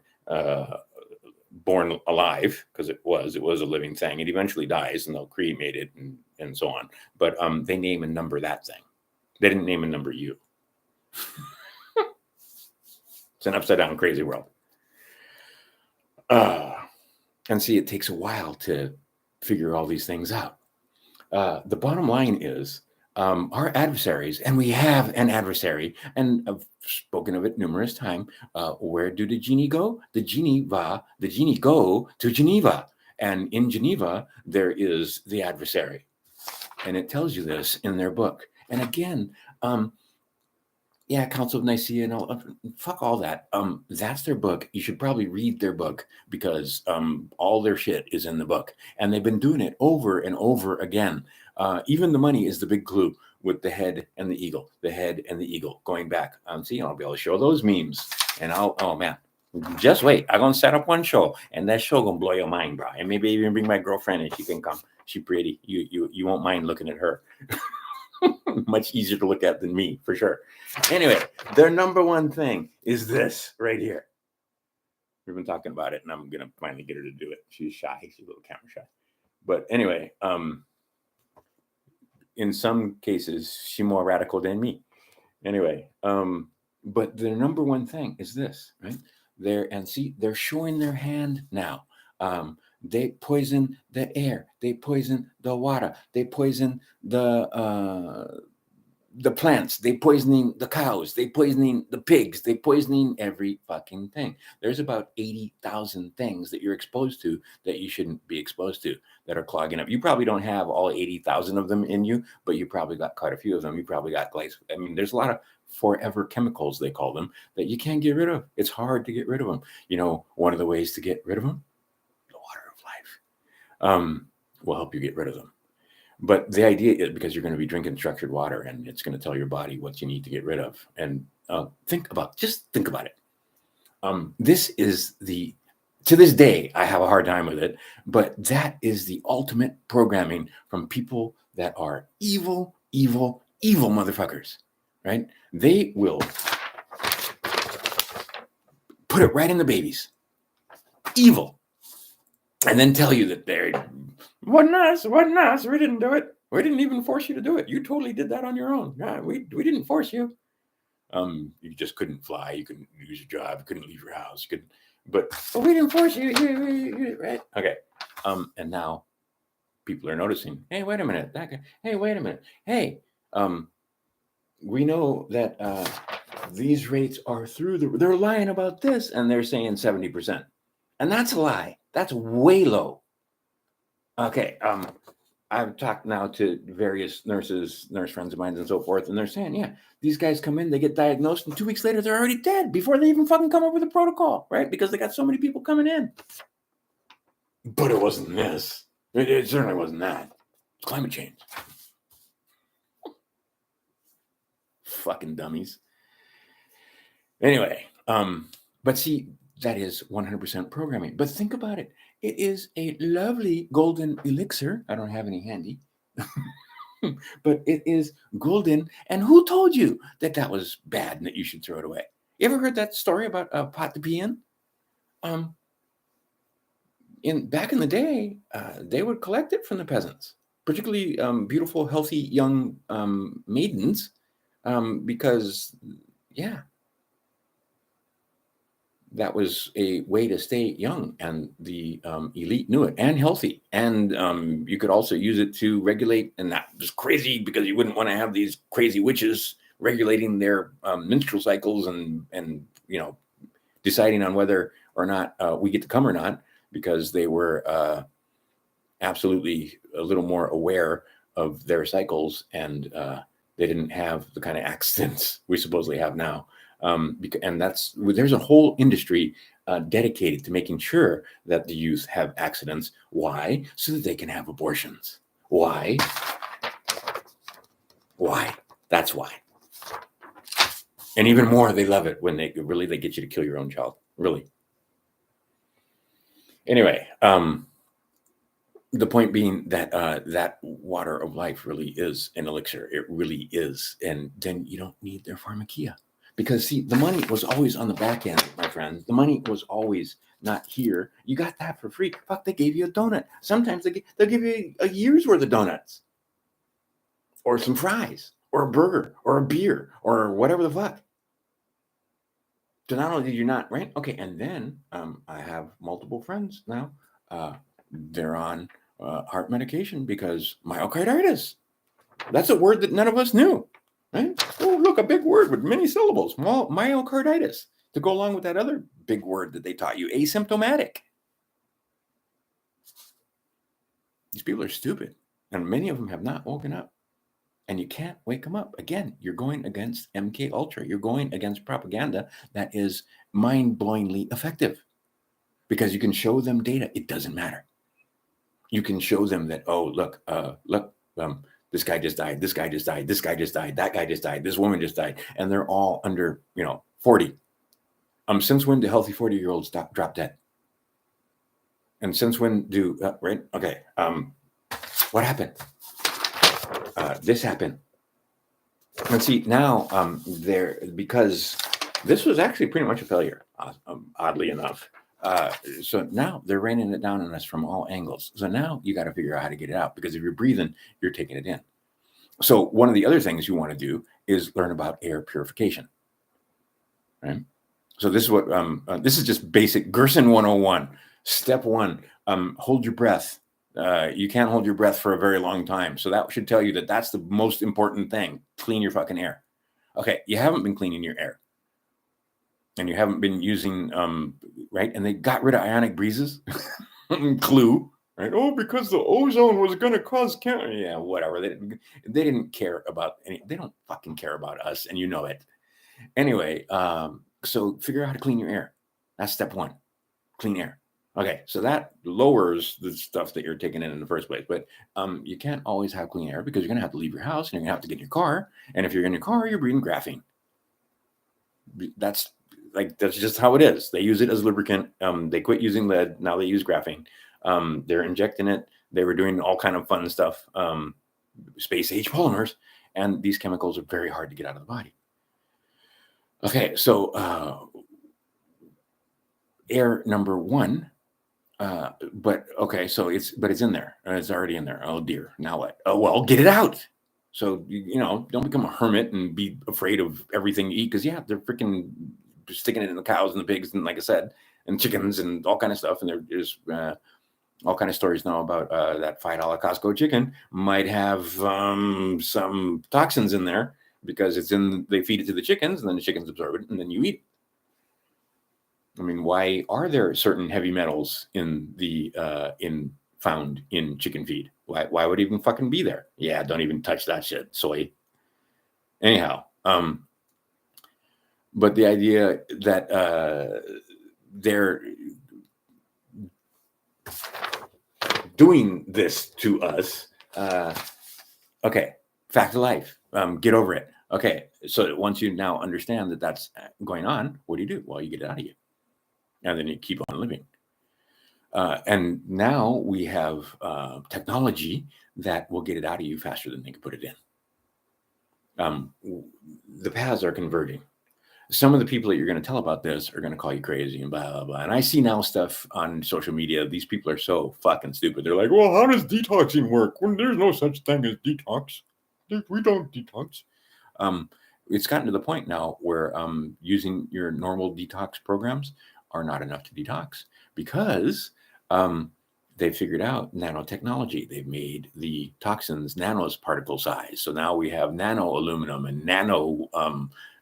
born alive, because it was a living thing. It eventually dies and they'll cremate it and so on. But they name and number that thing. They didn't name and number you. It's an upside down crazy world. And see, it takes a while to figure all these things out. The bottom line is our adversaries, and we have an adversary, and I've spoken of it numerous times. Where do the genie go? The genie go to Geneva. And in Geneva, there is the adversary. And it tells you this in their book. And again, Council of Nicaea and all, fuck all that. That's their book. You should probably read their book because all their shit is in the book. And they've been doing it over and over again. Even the money is the big clue with the head and the eagle, going back. See, I'll be able to show those memes. And oh man, just wait. I'm going to set up one show and that show going to blow your mind, bro. And maybe even bring my girlfriend and she can come. She's pretty. You won't mind looking at her. Much easier to look at than me, for sure. Anyway, their number one thing is this right here. We've been talking about it, and I'm going to finally get her to do it. She's shy. She's a little camera shy. But anyway, in some cases, she's more radical than me. Anyway, but their number one thing is this, right? They're showing their hand now. They poison the air. They poison the water. They poison the plants. They poisoning the cows. They poisoning the pigs. They poisoning every fucking thing. There's about 80,000 things that you're exposed to that you shouldn't be exposed to that are clogging up. You probably don't have all 80,000 of them in you, but you probably got quite a few of them. You probably got glyphosate. I mean, there's a lot of forever chemicals, they call them, that you can't get rid of. It's hard to get rid of them. You know, one of the ways to get rid of them, will help you get rid of them. But the idea is because you're going to be drinking structured water and it's going to tell your body what you need to get rid of. And think about it. This is to this day, I have a hard time with it, but that is the ultimate programming from people that are evil motherfuckers, right? They will put it right in the babies. Evil. And then tell you that they wasn't us. We didn't do it. We didn't even force you to do it. You totally did that on your own. Yeah, we didn't force you. You just couldn't fly. You couldn't use your job. You couldn't leave your house. But we didn't force you. Right? Okay. And now people are noticing. Hey, wait a minute. That guy. Hey, wait a minute. Hey, we know that these rates are they're lying about this, and they're saying 70%, and that's a lie. That's way low. Okay, I've talked now to various nurse friends of mine and so forth, and they're saying, yeah, these guys come in, they get diagnosed, and 2 weeks later, they're already dead before they even fucking come up with a protocol, right? Because they got so many people coming in. But it wasn't this. It certainly wasn't that. It's climate change. Fucking dummies. Anyway, but see, that is 100% programming. But think about it. It is a lovely golden elixir. I don't have any handy. But it is golden. And who told you that was bad and that you should throw it away? You ever heard that story about a pot to pee in? Back in the day, they would collect it from the peasants, particularly beautiful, healthy young maidens, because Yeah. That was a way to stay young, and the elite knew it, and healthy. And you could also use it to regulate, and that was crazy because you wouldn't want to have these crazy witches regulating their menstrual cycles and deciding on whether or not we get to come or not, because they were absolutely a little more aware of their cycles, and they didn't have the kind of accidents we supposedly have now. And there's a whole industry dedicated to making sure that the youth have accidents. Why? So that they can have abortions. Why? Why? That's why. And even more, they love it when they get you to kill your own child. Really. Anyway, the point being that that water of life really is an elixir. It really is. And then you don't need their pharmakia. Because, see, the money was always on the back end, my friends. The money was always not here. You got that for free. Fuck, they gave you a donut. Sometimes they'll give you a year's worth of donuts. Or some fries. Or a burger. Or a beer. Or whatever the fuck. So not only did you not, right? Okay, and then I have multiple friends now. They're on heart medication because myocarditis. That's a word that none of us knew. Right? Oh, look, a big word with many syllables. Myocarditis. To go along with that other big word that they taught you, asymptomatic. These people are stupid. And many of them have not woken up. And you can't wake them up. Again, you're going against MK Ultra. You're going against propaganda that is mind-blowingly effective. Because you can show them data. It doesn't matter. You can show them that, oh, look, this guy just died. This guy just died. This guy just died. That guy just died. This woman just died. And they're all under, 40. Since when do healthy 40-year-olds drop dead? And since when do, right? Okay. What happened? This happened. Let's see, now because this was actually pretty much a failure, oddly enough. So now they're raining it down on us from all angles. So now you got to figure out how to get it out, because if you're breathing, you're taking it in. So one of the other things you want to do is learn about air purification. Right? So this is what this is just basic Gerson 101. Step 1, hold your breath. You can't hold your breath for a very long time. So that should tell you that that's the most important thing. Clean your fucking air. Okay, you haven't been cleaning your air. And you haven't been using, right? And they got rid of ionic breezes. Clue, right? Oh, because the ozone was going to cause cancer. Yeah, whatever. They didn't care about any. They don't fucking care about us, and you know it. Anyway, so figure out how to clean your air. That's step 1. Clean air. Okay, so that lowers the stuff that you're taking in the first place. But you can't always have clean air, because you're going to have to leave your house and you're going to have to get in your car. And if you're in your car, you're breathing graphene. That's just how it is. They use it as lubricant. They quit using lead. Now they use graphene. They're injecting it. They were doing all kind of fun stuff, space age polymers. And these chemicals are very hard to get out of the body. Okay, so air number 1. But it's in there. It's already in there. Oh dear. Now what? Oh, well, get it out. So, don't become a hermit and be afraid of everything you eat. Because, yeah, they're freaking sticking it in the cows and the pigs and, like I said, and chickens and all kind of stuff. And there's all kind of stories now about that $5 Costco chicken might have some toxins in there, because they feed it to the chickens, and then the chickens absorb it, and then you eat it. I mean, why are there certain heavy metals found in chicken feed? Why would it even fucking be there? Yeah, don't even touch that shit. Soy. Anyhow, but the idea that they're doing this to us, okay, fact of life. Get over it. Okay, so once you now understand that that's going on, what do? Well, you get it out of you. And then you keep on living. And now we have technology that will get it out of you faster than they can put it in. The paths are converging. Some of the people that you're going to tell about this are going to call you crazy and blah, blah, blah. And I see now stuff on social media. These people are so fucking stupid. They're like, well, how does detoxing work? Well, there's no such thing as detox. We don't detox. it's gotten to the point now where using your normal detox programs are not enough to detox because they figured out nanotechnology. They've made the toxins particle size. So now we have nano aluminum and nano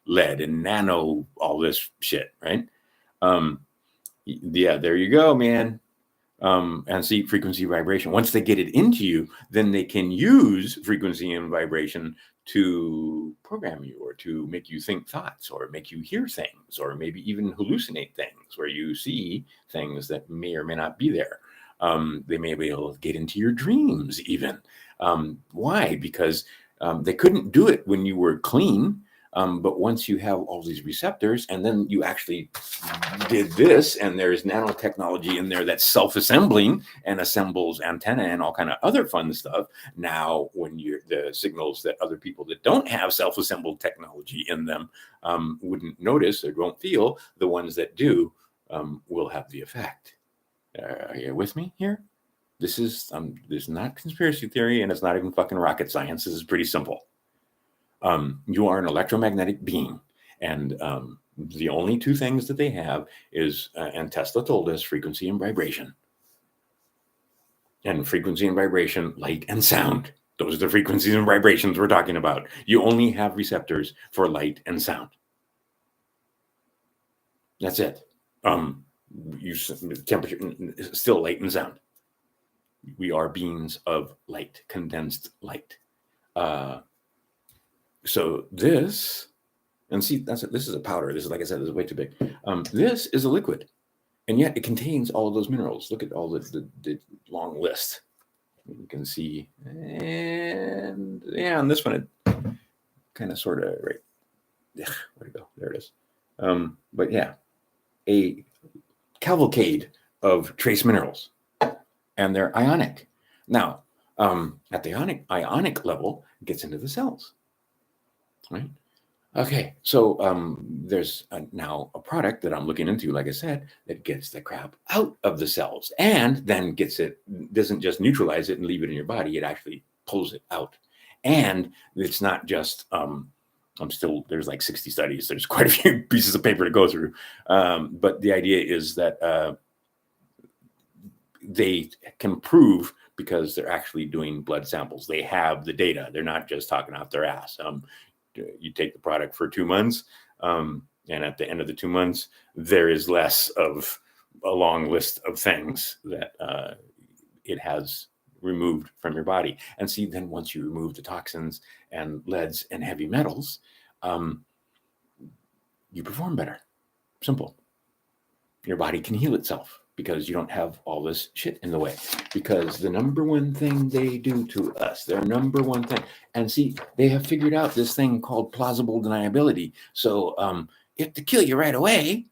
lead and nano all this shit, right? Yeah, there you go, man. And see, frequency vibration. Once they get it into you, then they can use frequency and vibration to program you or to make you think thoughts or make you hear things or maybe even hallucinate things where you see things that may or may not be there. They may be able to get into your dreams even. Why? Because they couldn't do it when you were clean. But once you have all these receptors and then you actually did this and there's nanotechnology in there that's self-assembling and assembles antenna and all kind of other fun stuff. Now, when you're the signals that other people that don't have self-assembled technology in them wouldn't notice or won't feel, the ones that do will have the effect. Are you with me here? This is not conspiracy theory and it's not even fucking rocket science. This is pretty simple. You are an electromagnetic being, and the only two things that they have is, and Tesla told us, frequency and vibration. And frequency and vibration, light and sound. Those are the frequencies and vibrations we're talking about. You only have receptors for light and sound. That's it. Temperature, still light and sound. We are beings of light, condensed light. So this, and see, this is a powder. This is, like I said, this is way too big. This is a liquid, and yet it contains all of those minerals. Look at all the long list. You can see, and yeah, on this one, it kind of sort of, right. Yeah, where'd it go? There it is. But yeah, a cavalcade of trace minerals, and they're ionic. Now, at the ionic level, it gets into the cells. Right. Okay. So there's now a product that I'm looking into, like I said, that gets the crap out of the cells and then doesn't just neutralize it and leave it in your body. It actually pulls it out. And it's not just, there's like 60 studies. There's quite a few pieces of paper to go through. But the idea is that they can prove because they're actually doing blood samples. They have the data. They're not just talking off their ass. You take the product for 2 months, and at the end of the 2 months, there is less of a long list of things that it has removed from your body. And see, then once you remove the toxins and leads and heavy metals, you perform better. Simple. Your body can heal itself because you don't have all this shit in the way. Because the number one thing they do to us, their number one thing, and see, they have figured out this thing called plausible deniability. So if to kill you right away,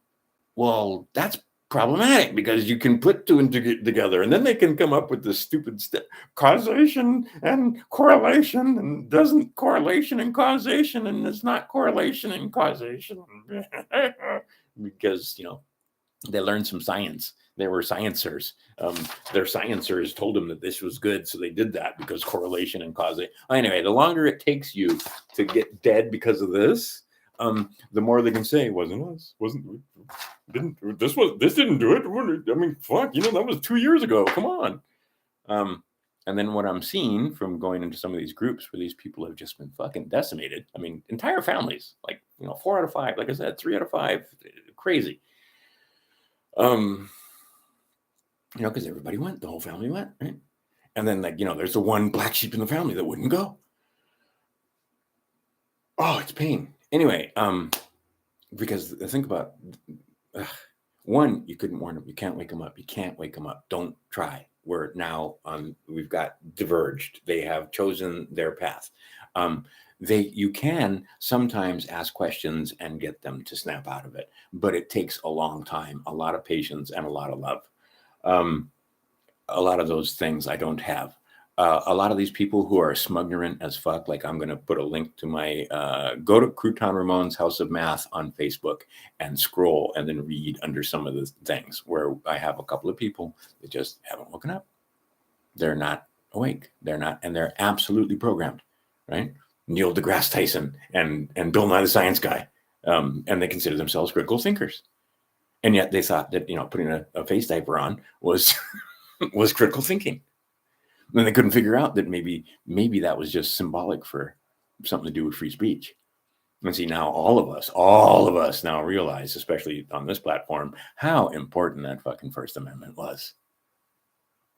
well, that's problematic because you can put two and two together and then they can come up with this stupid causation and correlation, and doesn't correlation and causation, and it's not correlation and causation because, they learned some science. They were sciencers. Their sciencers told them that this was good, so they did that because correlation and causation. Anyway, the longer it takes you to get dead because of this, the more they can say, wasn't us, this didn't do it. I mean, fuck, that was 2 years ago. Come on. And then what I'm seeing from going into some of these groups where these people have just been fucking decimated. I mean, entire families, like, 4 out of 5, like I said, 3 out of 5, crazy. Because everybody went, the whole family went, right? And then, there's the one black sheep in the family that wouldn't go. Oh, it's pain. Anyway, because think about, one, you couldn't warn them. You can't wake them up. You can't wake them up. Don't try. We're now we've got diverged. They have chosen their path. You can sometimes ask questions and get them to snap out of it, but it takes a long time, a lot of patience, and a lot of love. A lot of those things I don't have. A lot of these people who are smuggerant as fuck, like I'm going to put a link to my, go to Crouton Ramon's House of Math on Facebook and scroll and then read under some of the things where I have a couple of people that just haven't woken up. They're not awake. They're not, and they're absolutely programmed, right? Neil deGrasse Tyson and Bill Nye the Science Guy, and they consider themselves critical thinkers. And yet they thought that, putting a face diaper on was was critical thinking. And they couldn't figure out that maybe that was just symbolic for something to do with free speech. And see, now all of us now realize, especially on this platform, how important that fucking First Amendment was.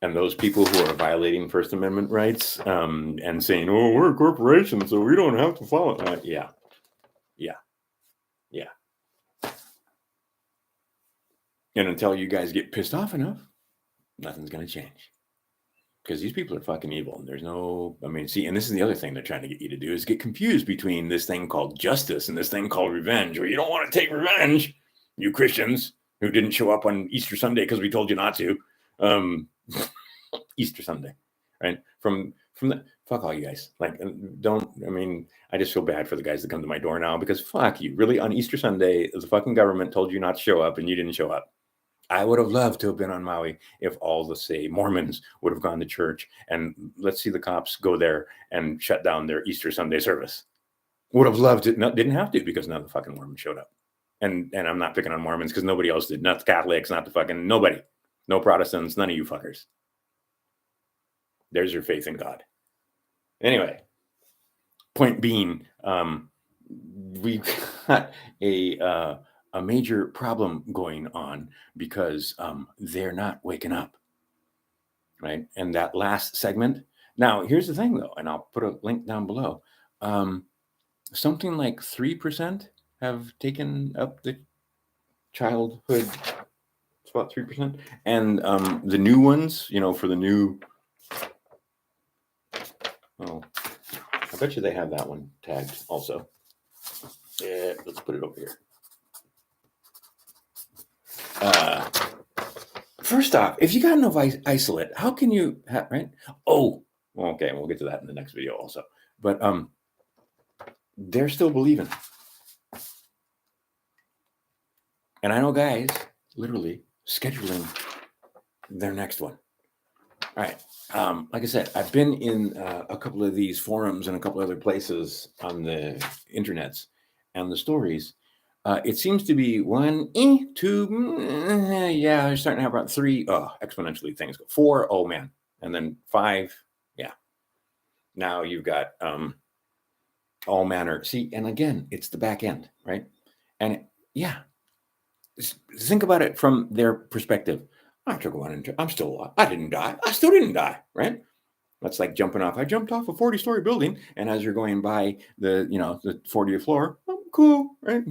And those people who are violating First Amendment rights and saying, "Oh, we're a corporation, so we don't have to follow it." Yeah. And until you guys get pissed off enough, nothing's going to change. Because these people are fucking evil. And there's no, and this is the other thing they're trying to get you to do, is get confused between this thing called justice and this thing called revenge, where you don't want to take revenge, you Christians who didn't show up on Easter Sunday because we told you not to. Easter Sunday, right? From the, fuck all you guys. Like, I just feel bad for the guys that come to my door now, because fuck you. Really, on Easter Sunday, the fucking government told you not to show up and you didn't show up. I would have loved to have been on Maui if all the, say, Mormons would have gone to church and let's see the cops go there and shut down their Easter Sunday service. Would have loved it. No, didn't have to, because none of the fucking Mormons showed up. And I'm not picking on Mormons because nobody else did. Not the Catholics, not the fucking nobody. No Protestants, none of you fuckers. There's your faith in God. Anyway, point being, we've got a major problem going on because they're not waking up, right? And that last segment. Now, here's the thing, though, and I'll put a link down below. Something like 3% have taken up the childhood. It's about 3%. And the new ones, for the new. Oh, I bet you they have that one tagged also. Yeah, let's put it over here. First off, if you got enough isolate, how can you have, right? Oh, well, okay, we'll get to that in the next video also. But they're still believing. And I know guys literally scheduling their next one. All right. Like I said, I've been in a couple of these forums and a couple other places on the internets, and the stories. It seems to be 1, 2, they're starting to have about 3, exponentially things go. 4, oh man, and then 5, yeah. Now you've got all manner. See, and again, it's the back end, right? And think about it from their perspective. I took one and I'm still alive. I didn't die. I still didn't die, right? That's like jumping off. I jumped off a 40-story building, and as you're going by the 40th floor, I'm cool, right?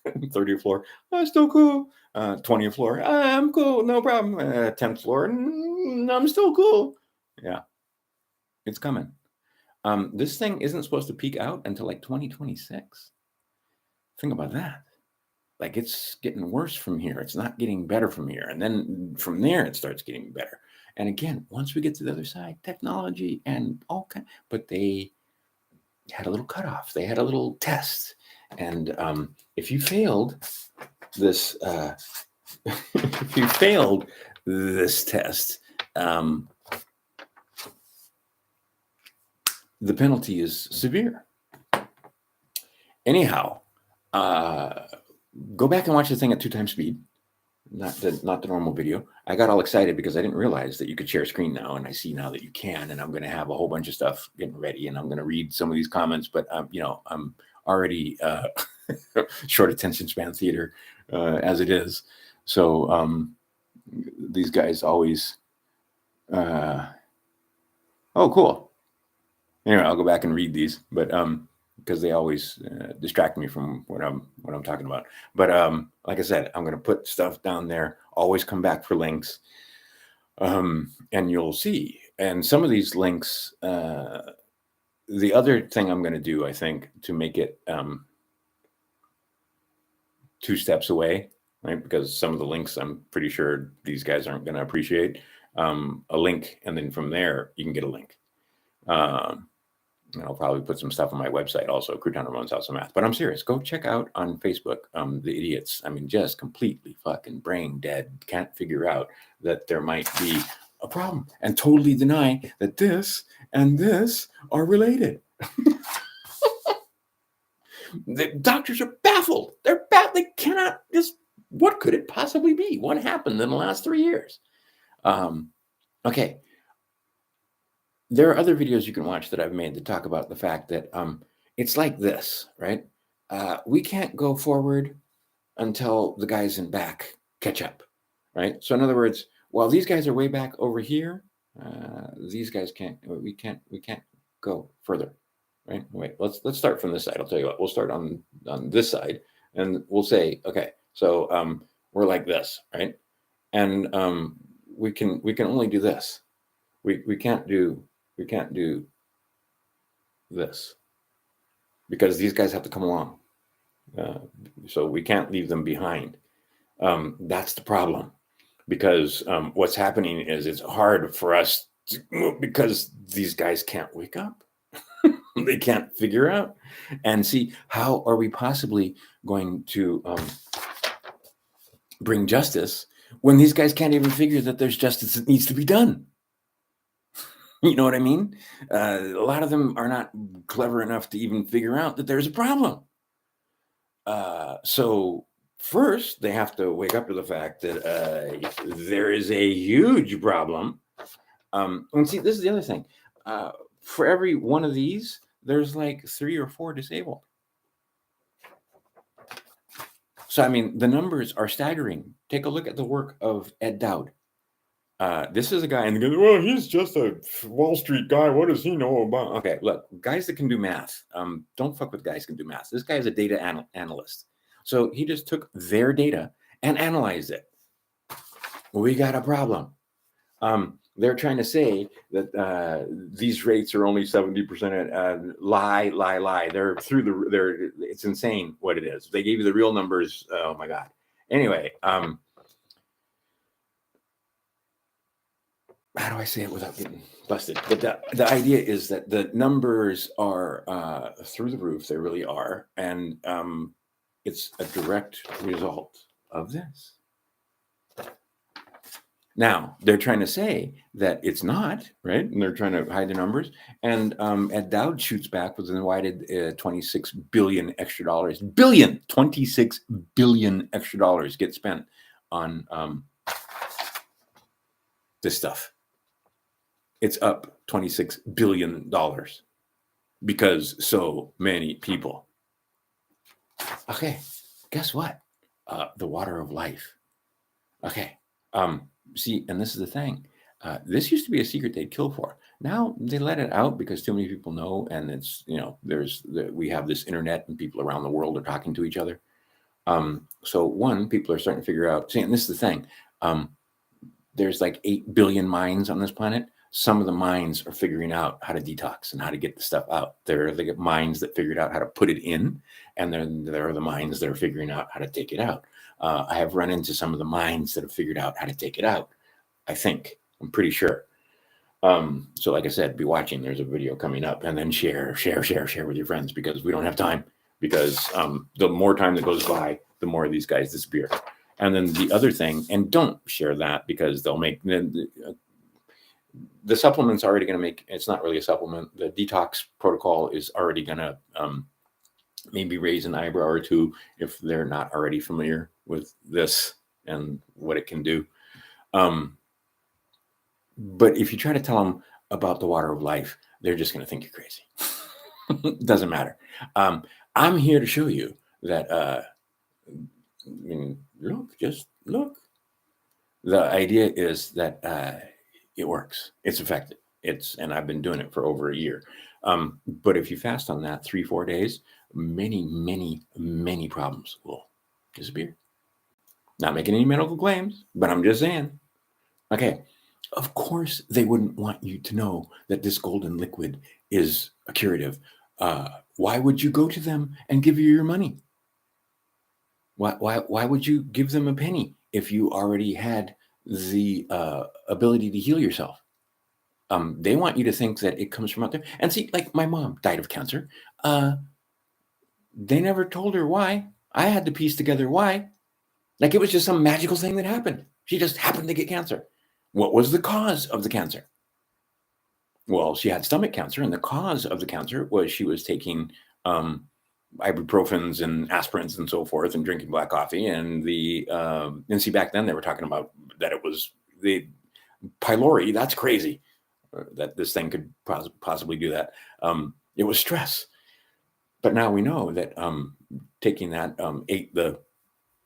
30th floor, I'm still cool. 20th floor, I'm cool, no problem. 10th floor, I'm still cool. Yeah, it's coming. This thing isn't supposed to peak out until like 2026. Think about that. Like, it's getting worse from here. It's not getting better from here. And then from there, it starts getting better. And again, once we get to the other side, technology and all kind, but they had a little cutoff. They had a little test. And if you failed this, if you failed this test, the penalty is severe. Anyhow, go back and watch the thing at 2 times speed, not the normal video. I got all excited because I didn't realize that you could share screen now, and I see now that you can. And I'm going to have a whole bunch of stuff getting ready, and I'm going to read some of these comments. But I'm already short attention span theater as it is. So these guys always. Oh, cool. Anyway, I'll go back and read these, but because they always distract me from what I'm talking about. But like I said, I'm going to put stuff down there. Always come back for links, and you'll see. And some of these links, the other thing I'm going to do, I think, to make it 2 steps away, right? Because some of the links, I'm pretty sure these guys aren't going to appreciate. A link, and then from there you can get a link. And I'll probably put some stuff on my website also, Crouton Ramon's House of Math. But I'm serious. Go check out on Facebook the idiots. I mean, just completely fucking brain dead. Can't figure out that there might be a problem and totally deny that this and this are related. The doctors are baffled. They cannot just. What could it possibly be? What happened in the last 3 years? Um, okay, there are other videos you can watch that I've made that talk about the fact that it's like this, right? We can't go forward until the guys in back catch up, right? So in other words, while these guys are way back over here, these guys can't. We can't go further, right? Wait, let's start from this side. I'll tell you what. We'll start on this side, and we'll say, okay, so we're like this, right? And we can only do this. We can't do this because these guys have to come along. So we can't leave them behind. That's the problem, because what's happening is it's hard for us because these guys can't wake up. They can't figure out and see, how are we possibly going to bring justice when these guys can't even figure that there's justice that needs to be done. You know what I mean? A lot of them are not clever enough to even figure out that there's a problem. So first, they have to wake up to the fact that there is a huge problem. And see, this is the other thing. For every one of these, there's like 3 or 4 disabled. So, I mean, the numbers are staggering. Take a look at the work of Ed Dowd. This is a guy, and they go, well, he's just a Wall Street guy. What does he know about? Okay, look, guys that can do math, don't fuck with guys who can do math. This guy is a data analyst. So he just took their data and analyzed it. We got a problem. They're trying to say that these rates are only 70%. Lie. They're it's insane what it is. They gave you the real numbers. Oh my God. Anyway, how do I say it without getting busted? But the idea is that the numbers are through the roof. They really are. And it's a direct result of this. Now, they're trying to say that it's not, right? And they're trying to hide the numbers. And Ed Dowd shoots back with, why did $26 billion extra dollars, 26 billion extra dollars get spent on this stuff? It's up $26 billion because so many people. Okay, guess what? The water of life. Okay, see, and this is the thing. This used to be a secret they'd kill for. Now they let it out because too many people know, and it's, we have this internet and people around the world are talking to each other. So one, people are starting to figure out. See, and this is the thing. There's like 8 billion minds on this planet. Some of the minds are figuring out how to detox and how to get the stuff out. There are the minds that figured out how to put it in, and then there are the minds that are figuring out how to take it out. I have run into some of the minds that have figured out how to take it out. I'm pretty sure. So like I said, be watching. There's a video coming up, and then share with your friends, because we don't have time, because the more time that goes by, the more these guys disappear. And then the other thing, and don't share that, because they'll make the supplement's already going to make, it's not really a supplement. The detox protocol is already going to maybe raise an eyebrow or two if they're not already familiar with this and what it can do. But if you try to tell them about the water of life, they're just going to think you're crazy. Doesn't matter. I'm here to show you that, just look. The idea is that it works. It's effective. And I've been doing it for over a year. But if you fast on that 3-4 days, many problems will disappear. Not making any medical claims, but I'm just saying. Okay. Of course, they wouldn't want you to know that this golden liquid is a curative. Why would you go to them and give you your money? Why would you give them a penny if you already had the ability to heal yourself? They want you to think that it comes from out there. And see, like my mom died of cancer. They never told her why. I had to piece together why. Like it was just some magical thing that happened. She just happened to get cancer. What was the cause of the cancer? Well, she had stomach cancer, and the cause of the cancer was she was taking ibuprofens and aspirins and so forth, and drinking black coffee. And see, back then they were talking about that it was the pylori. That's crazy that this thing could possibly do that. It was stress. But now we know that taking that ate the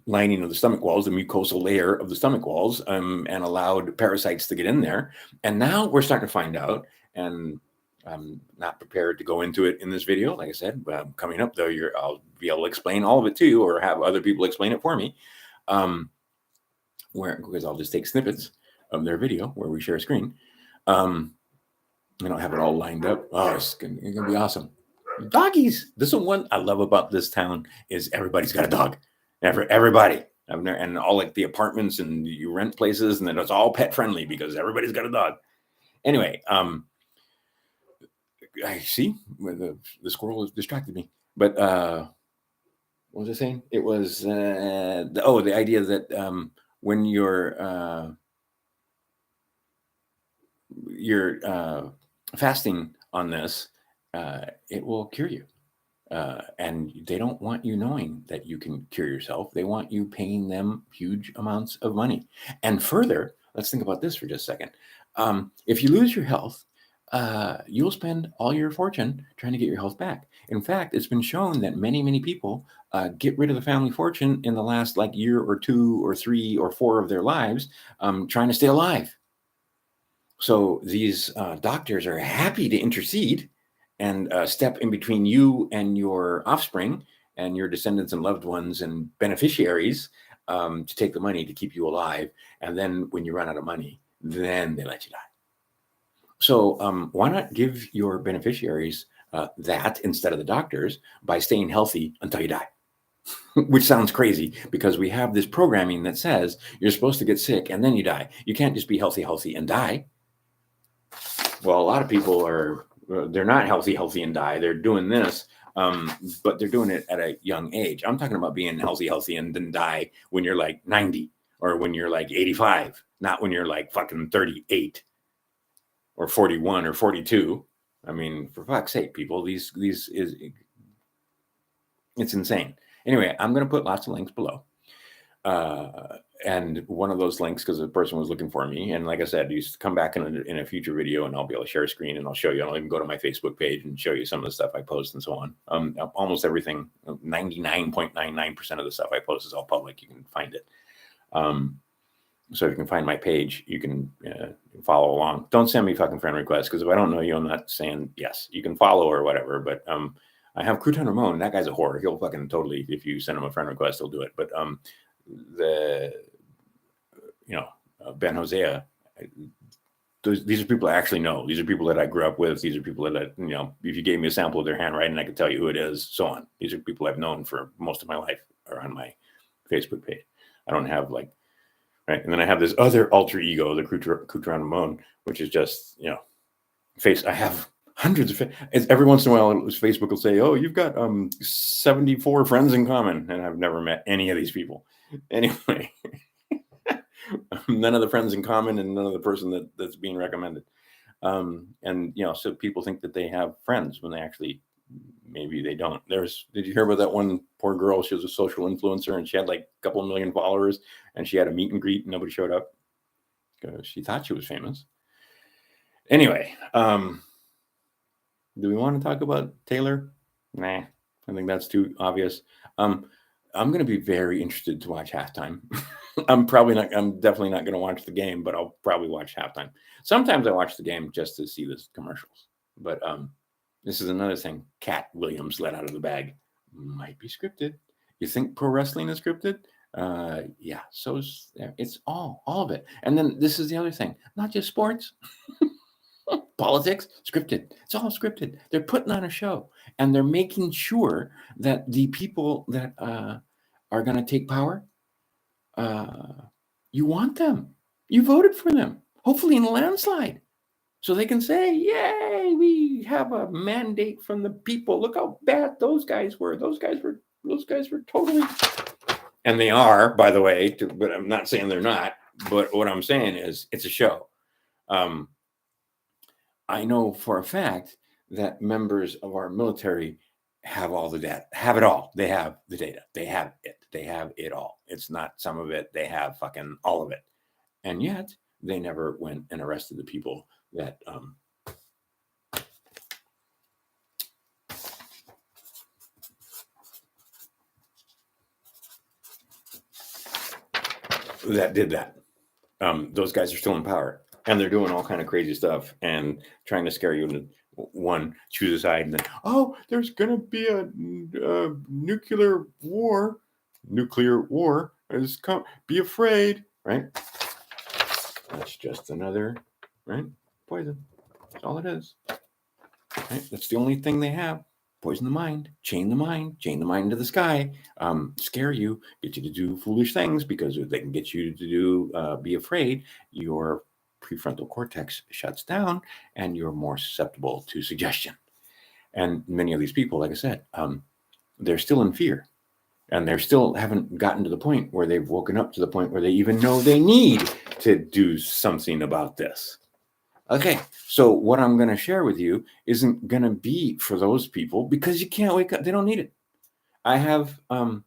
lining of the stomach walls, the mucosal layer of the stomach walls, and allowed parasites to get in there. And now we're starting to find out, and I'm not prepared to go into it in this video. Like I said, coming up though, I'll be able to explain all of it to you, or have other people explain it for me. Because I'll just take snippets of their video where we share a screen. I don't have it all lined up. Oh, it's gonna be awesome. Doggies. This is one I love about this town is everybody's got a dog. Everybody. And all like the apartments and you rent places, and then it's all pet friendly because everybody's got a dog. Anyway, I see the squirrel has distracted me. But what was I saying? It was the idea that when you're fasting on this, it will cure you. And they don't want you knowing that you can cure yourself. They want you paying them huge amounts of money. And further, let's think about this for just a second. If you lose your health, you'll spend all your fortune trying to get your health back. In fact, it's been shown that many, many people get rid of the family fortune in the last like year or 2 or 3 or 4 of their lives trying to stay alive. So these doctors are happy to intercede and step in between you and your offspring and your descendants and loved ones and beneficiaries to take the money to keep you alive. And then when you run out of money, then they let you die. So why not give your beneficiaries that instead of the doctors by staying healthy until you die? Which sounds crazy because we have this programming that says you're supposed to get sick and then you die. You can't just be healthy and die. Well, a lot of people they're not healthy and die. They're doing this, but they're doing it at a young age. I'm talking about being healthy and then die when you're like 90 or when you're like 85, not when you're like fucking 38 or 41 or 42. I mean, for fuck's sake, people, it's insane. Anyway, I'm going to put lots of links below. And one of those links, because the person was looking for me, and like I said, you come back in a future video and I'll be able to share a screen and I'll show you. I'll even go to my Facebook page and show you some of the stuff I post and so on. Almost everything, 99.99% of the stuff I post is all public. You can find it. So if you can find my page, you can follow along. Don't send me fucking friend requests, because if I don't know you, I'm not saying yes. You can follow or whatever, but I have Crouton Ramon. That guy's a whore. He'll fucking totally, if you send him a friend request, he'll do it. But Ben Hosea, these are people I actually know. These are people that I grew up with. These are people that if you gave me a sample of their handwriting, I could tell you who it is, so on. These are people I've known for most of my life, are on my Facebook page. I don't have right. And then I have this other alter ego, the Crouton Ramon, which is just, I have hundreds of, every once in a while, Facebook will say, oh, you've got 74 friends in common. And I've never met any of these people. Anyway, none of the friends in common and none of the person that's being recommended. So people think that they have friends when they actually, maybe they don't. Did you hear about that one poor girl? She was a social influencer and she had like a couple of million followers and she had a meet and greet and nobody showed up because she thought she was famous. Anyway, do we want to talk about Taylor? Nah, I think that's too obvious. I'm going to be very interested to watch halftime. I'm definitely not going to watch the game, but I'll probably watch halftime. Sometimes I watch the game just to see the commercials. But this is another thing Cat Williams let out of the bag. Might be scripted. You think pro wrestling is scripted? Yeah, so it's all of it. And then this is the other thing, not just sports. Politics, scripted. It's all scripted. They're putting on a show and they're making sure that the people that are going to take power, you want them. You voted for them, hopefully in a landslide. So they can say, yay, we have a mandate from the people. Look how bad those guys were. Those guys were totally. And they are, by the way, but I'm not saying they're not. But what I'm saying is it's a show. I know for a fact that members of our military have all the data, have it all. They have the data. They have it all. It's not some of it. They have fucking all of it. And yet they never went and arrested the people that that did that. Those guys are still in power, and they're doing all kind of crazy stuff and trying to scare you into one, choose a side, and then, oh, there's gonna be a nuclear war. Nuclear war is come. Be afraid, right? That's just another, right? Poison. That's all it is. Right? That's the only thing they have. Poison the mind, chain the mind to the sky, scare you, get you to do foolish things because they can get you to do be afraid. Your prefrontal cortex shuts down and you're more susceptible to suggestion. And many of these people, like I said, they're still in fear, and they're still haven't gotten to the point where they've woken up to the point where they even know they need to do something about this. Okay, so what I'm going to share with you isn't going to be for those people because you can't wake up. They don't need it. I have, oh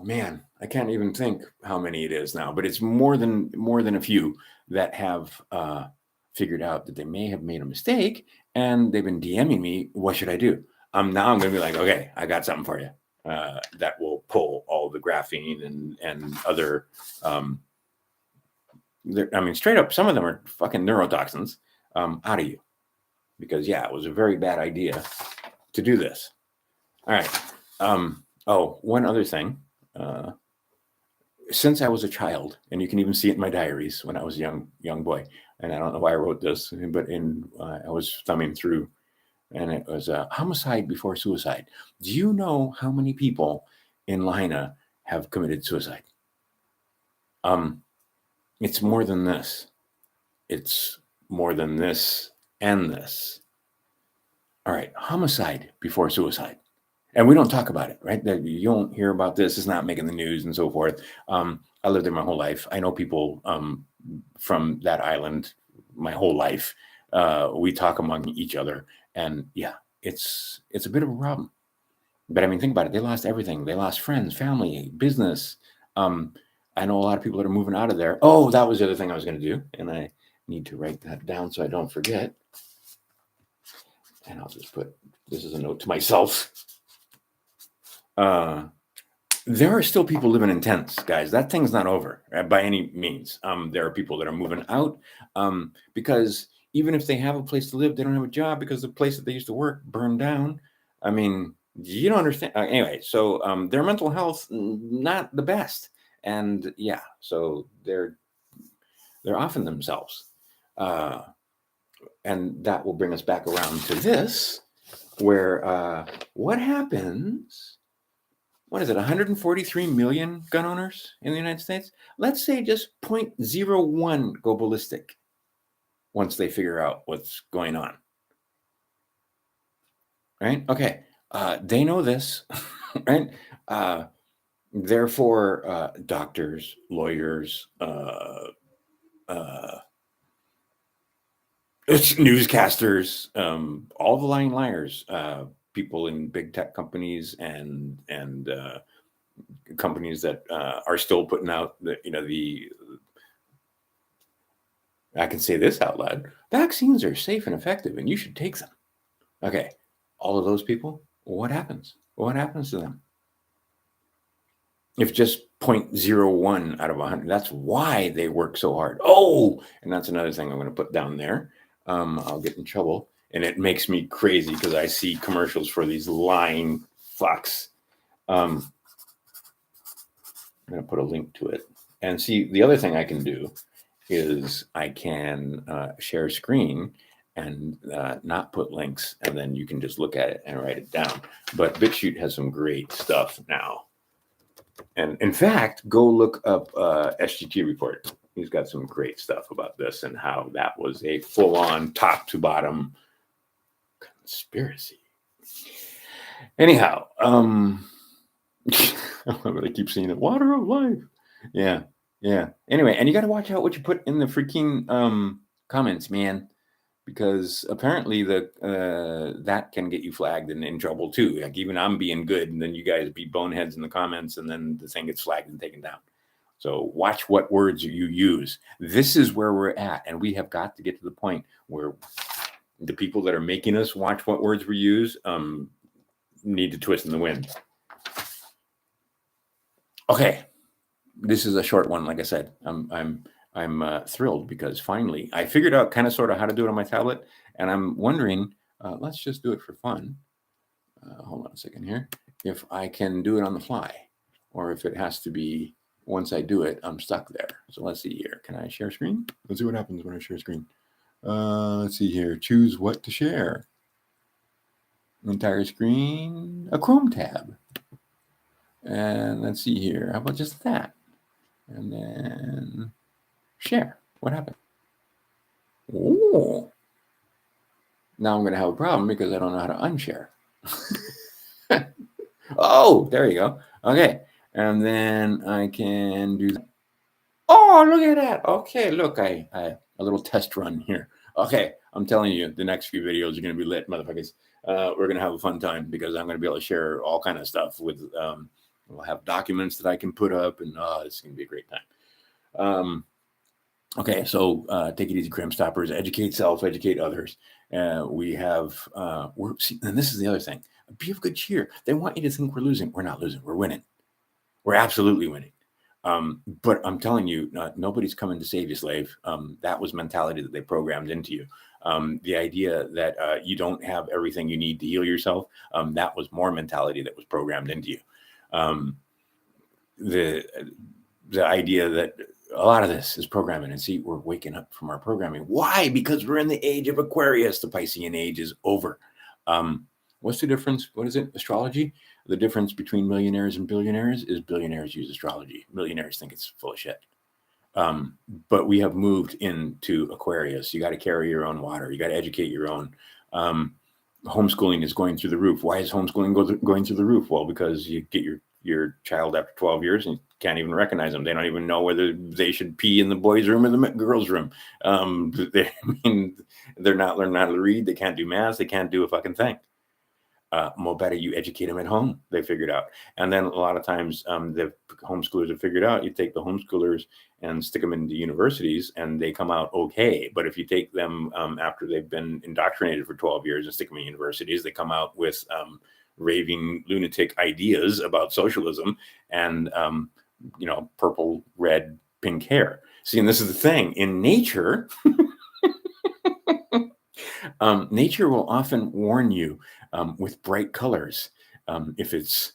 man, I can't even think how many it is now, but it's more than a few that have figured out that they may have made a mistake, and they've been DMing me. What should I do? Now I'm going to be like, okay, I got something for you that will pull all the graphene and other. Straight up, some of them are fucking neurotoxins out of you. Because, yeah, it was a very bad idea to do this. All right. One other thing. Since I was a child, and you can even see it in my diaries when I was a young boy, and I don't know why I wrote this, but I was thumbing through, and it was homicide before suicide. Do you know how many people in Lahaina have committed suicide? It's more than this. It's more than this and this. All right, homicide before suicide. And we don't talk about it, right? You don't hear about this. It's not making the news and so forth. I lived there my whole life. I know people from that island my whole life. We talk among each other. And yeah, it's a bit of a problem. But I mean, think about it. They lost everything. They lost friends, family, business. I know a lot of people that are moving out of there. Oh, that was the other thing I was going to do. And I need to write that down so I don't forget. And I'll just put, this is a note to myself. There are still people living in tents, guys. That thing's not over by any means. There are people that are moving out because even if they have a place to live, they don't have a job because the place that they used to work burned down. I mean, you don't understand. Anyway, so their mental health, not the best. And yeah, so they're offing themselves. And that will bring us back around to this, where what happens, what is it, 143 million gun owners in the United States? Let's say just 0.01 go ballistic once they figure out what's going on. Right? Okay. They know this, right? Therefore, doctors, lawyers, newscasters, all the lying liars, people in big tech companies and companies that are still putting out I can say this out loud: vaccines are safe and effective, and you should take them. Okay, all of those people, what happens? What happens to them? If just 0.01 out of 100, that's why they work so hard. Oh, and that's another thing I'm going to put down there. I'll get in trouble. And it makes me crazy because I see commercials for these lying fucks. I'm going to put a link to it. And see, the other thing I can do is I can share screen and not put links. And then you can just look at it and write it down. But BitChute has some great stuff now. And in fact, go look up SGT report. He's got some great stuff about this and how that was a full-on top to bottom conspiracy. Anyhow, I'm going to keep saying it. Water of life. Yeah. Anyway, and you got to watch out what you put in the freaking comments, man. because apparently that can get you flagged and in trouble too. Like even I'm being good, and then you guys be boneheads in the comments, and then the thing gets flagged and taken down. So watch what words you use. This is where we're at, and we have got to get to the point where the people that are making us watch what words we use need to twist in the wind. Okay, this is a short one. Like I said, I'm thrilled because finally I figured out kind of sort of how to do it on my tablet, and I'm wondering, let's just do it for fun. Hold on a second here. If I can do it on the fly, or if it has to be once I do it, I'm stuck there. So let's see here. Can I share screen? Let's see what happens when I share screen. Let's see here. Choose what to share. Entire screen, a Chrome tab. And let's see here. How about just that? And then share. What happened? Oh. Now I'm going to have a problem because I don't know how to unshare. Oh, there you go. Okay. And then I can do that. Oh, look at that. Okay, look, I a little test run here. Okay, I'm telling you, the next few videos are going to be lit, motherfuckers. We're going to have a fun time because I'm going to be able to share all kind of stuff with, we'll have documents that I can put up, and it's going to be a great time. Okay, so take it easy, Crime Stoppers. Educate self, educate others. We have, and this is the other thing. Be of good cheer. They want you to think we're losing. We're not losing. We're winning. We're absolutely winning. But I'm telling you, nobody's coming to save you, slave. That was mentality that they programmed into you. The idea that you don't have everything you need to heal yourself, that was more mentality that was programmed into you. The idea that a lot of this is programming, and see, we're waking up from our programming. Why? Because we're in the age of Aquarius. The Piscean age is over. What's the difference? What is it? Astrology? The difference between millionaires and billionaires is billionaires use astrology. Millionaires think it's full of shit. But we have moved into Aquarius. You got to carry your own water. You got to educate your own. Homeschooling is going through the roof. Why is homeschooling going through the roof? Well, because you get your child after 12 years and you can't even recognize them. They don't even know whether they should pee in the boys' room or the girls' room. They're not learning how to read. They can't do math. They can't do a fucking thing. More better you educate them at home, they figured out. And then a lot of times the homeschoolers have figured out, you take the homeschoolers and stick them into universities and they come out okay. But if you take them after they've been indoctrinated for 12 years and stick them in universities, they come out with raving lunatic ideas about socialism and, purple, red, pink hair. See, and this is the thing. In nature, nature will often warn you with bright colors if it's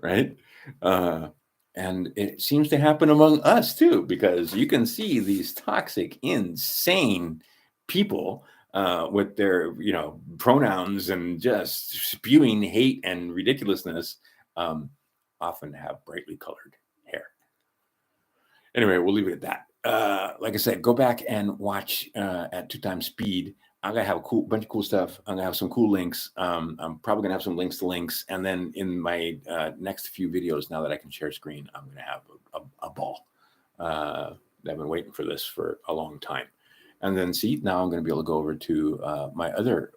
right. And it seems to happen among us too, because you can see these toxic, insane people with their, pronouns and just spewing hate and ridiculousness often have brightly colored hair. Anyway, we'll leave it at that. Like I said, go back and watch at 2x speed. I'm gonna have a bunch of cool stuff. I'm gonna have some cool links. I'm probably gonna have some links to links, and then in my next few videos, now that I can share screen, I'm gonna have a ball. I've been waiting for this for a long time, and then see, now I'm gonna be able to go over to my other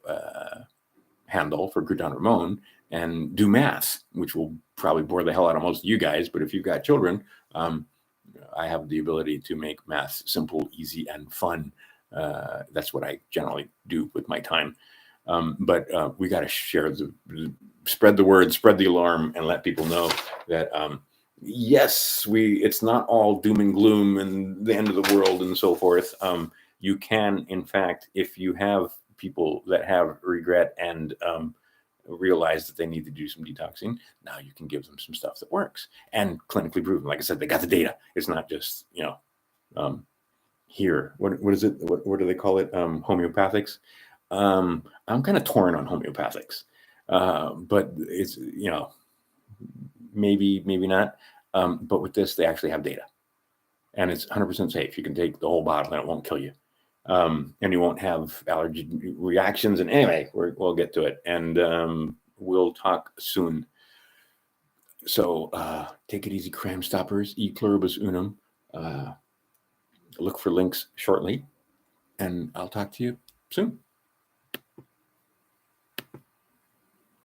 handle for Crouton Ramon and do math, which will probably bore the hell out of most of you guys. But if you've got children, I have the ability to make math simple, easy, and fun. That's what I generally do with my time. But we got to share spread the word, spread the alarm, and let people know that yes, it's not all doom and gloom and the end of the world and so forth. You can, in fact, if you have people that have regret and realize that they need to do some detoxing, now you can give them some stuff that works and clinically proven. Like I said, they got the data. It's not just here. What is it? What do they call it? Homeopathics. I'm kind of torn on homeopathics, but it's maybe not. But with this, they actually have data, and it's 100% safe. You can take the whole bottle, and it won't kill you. And you won't have allergy reactions. And anyway, we'll get to it, and we'll talk soon. So take it easy, Crime Stoppers. E pluribus unum. Look for links shortly. and I'll talk to you soon.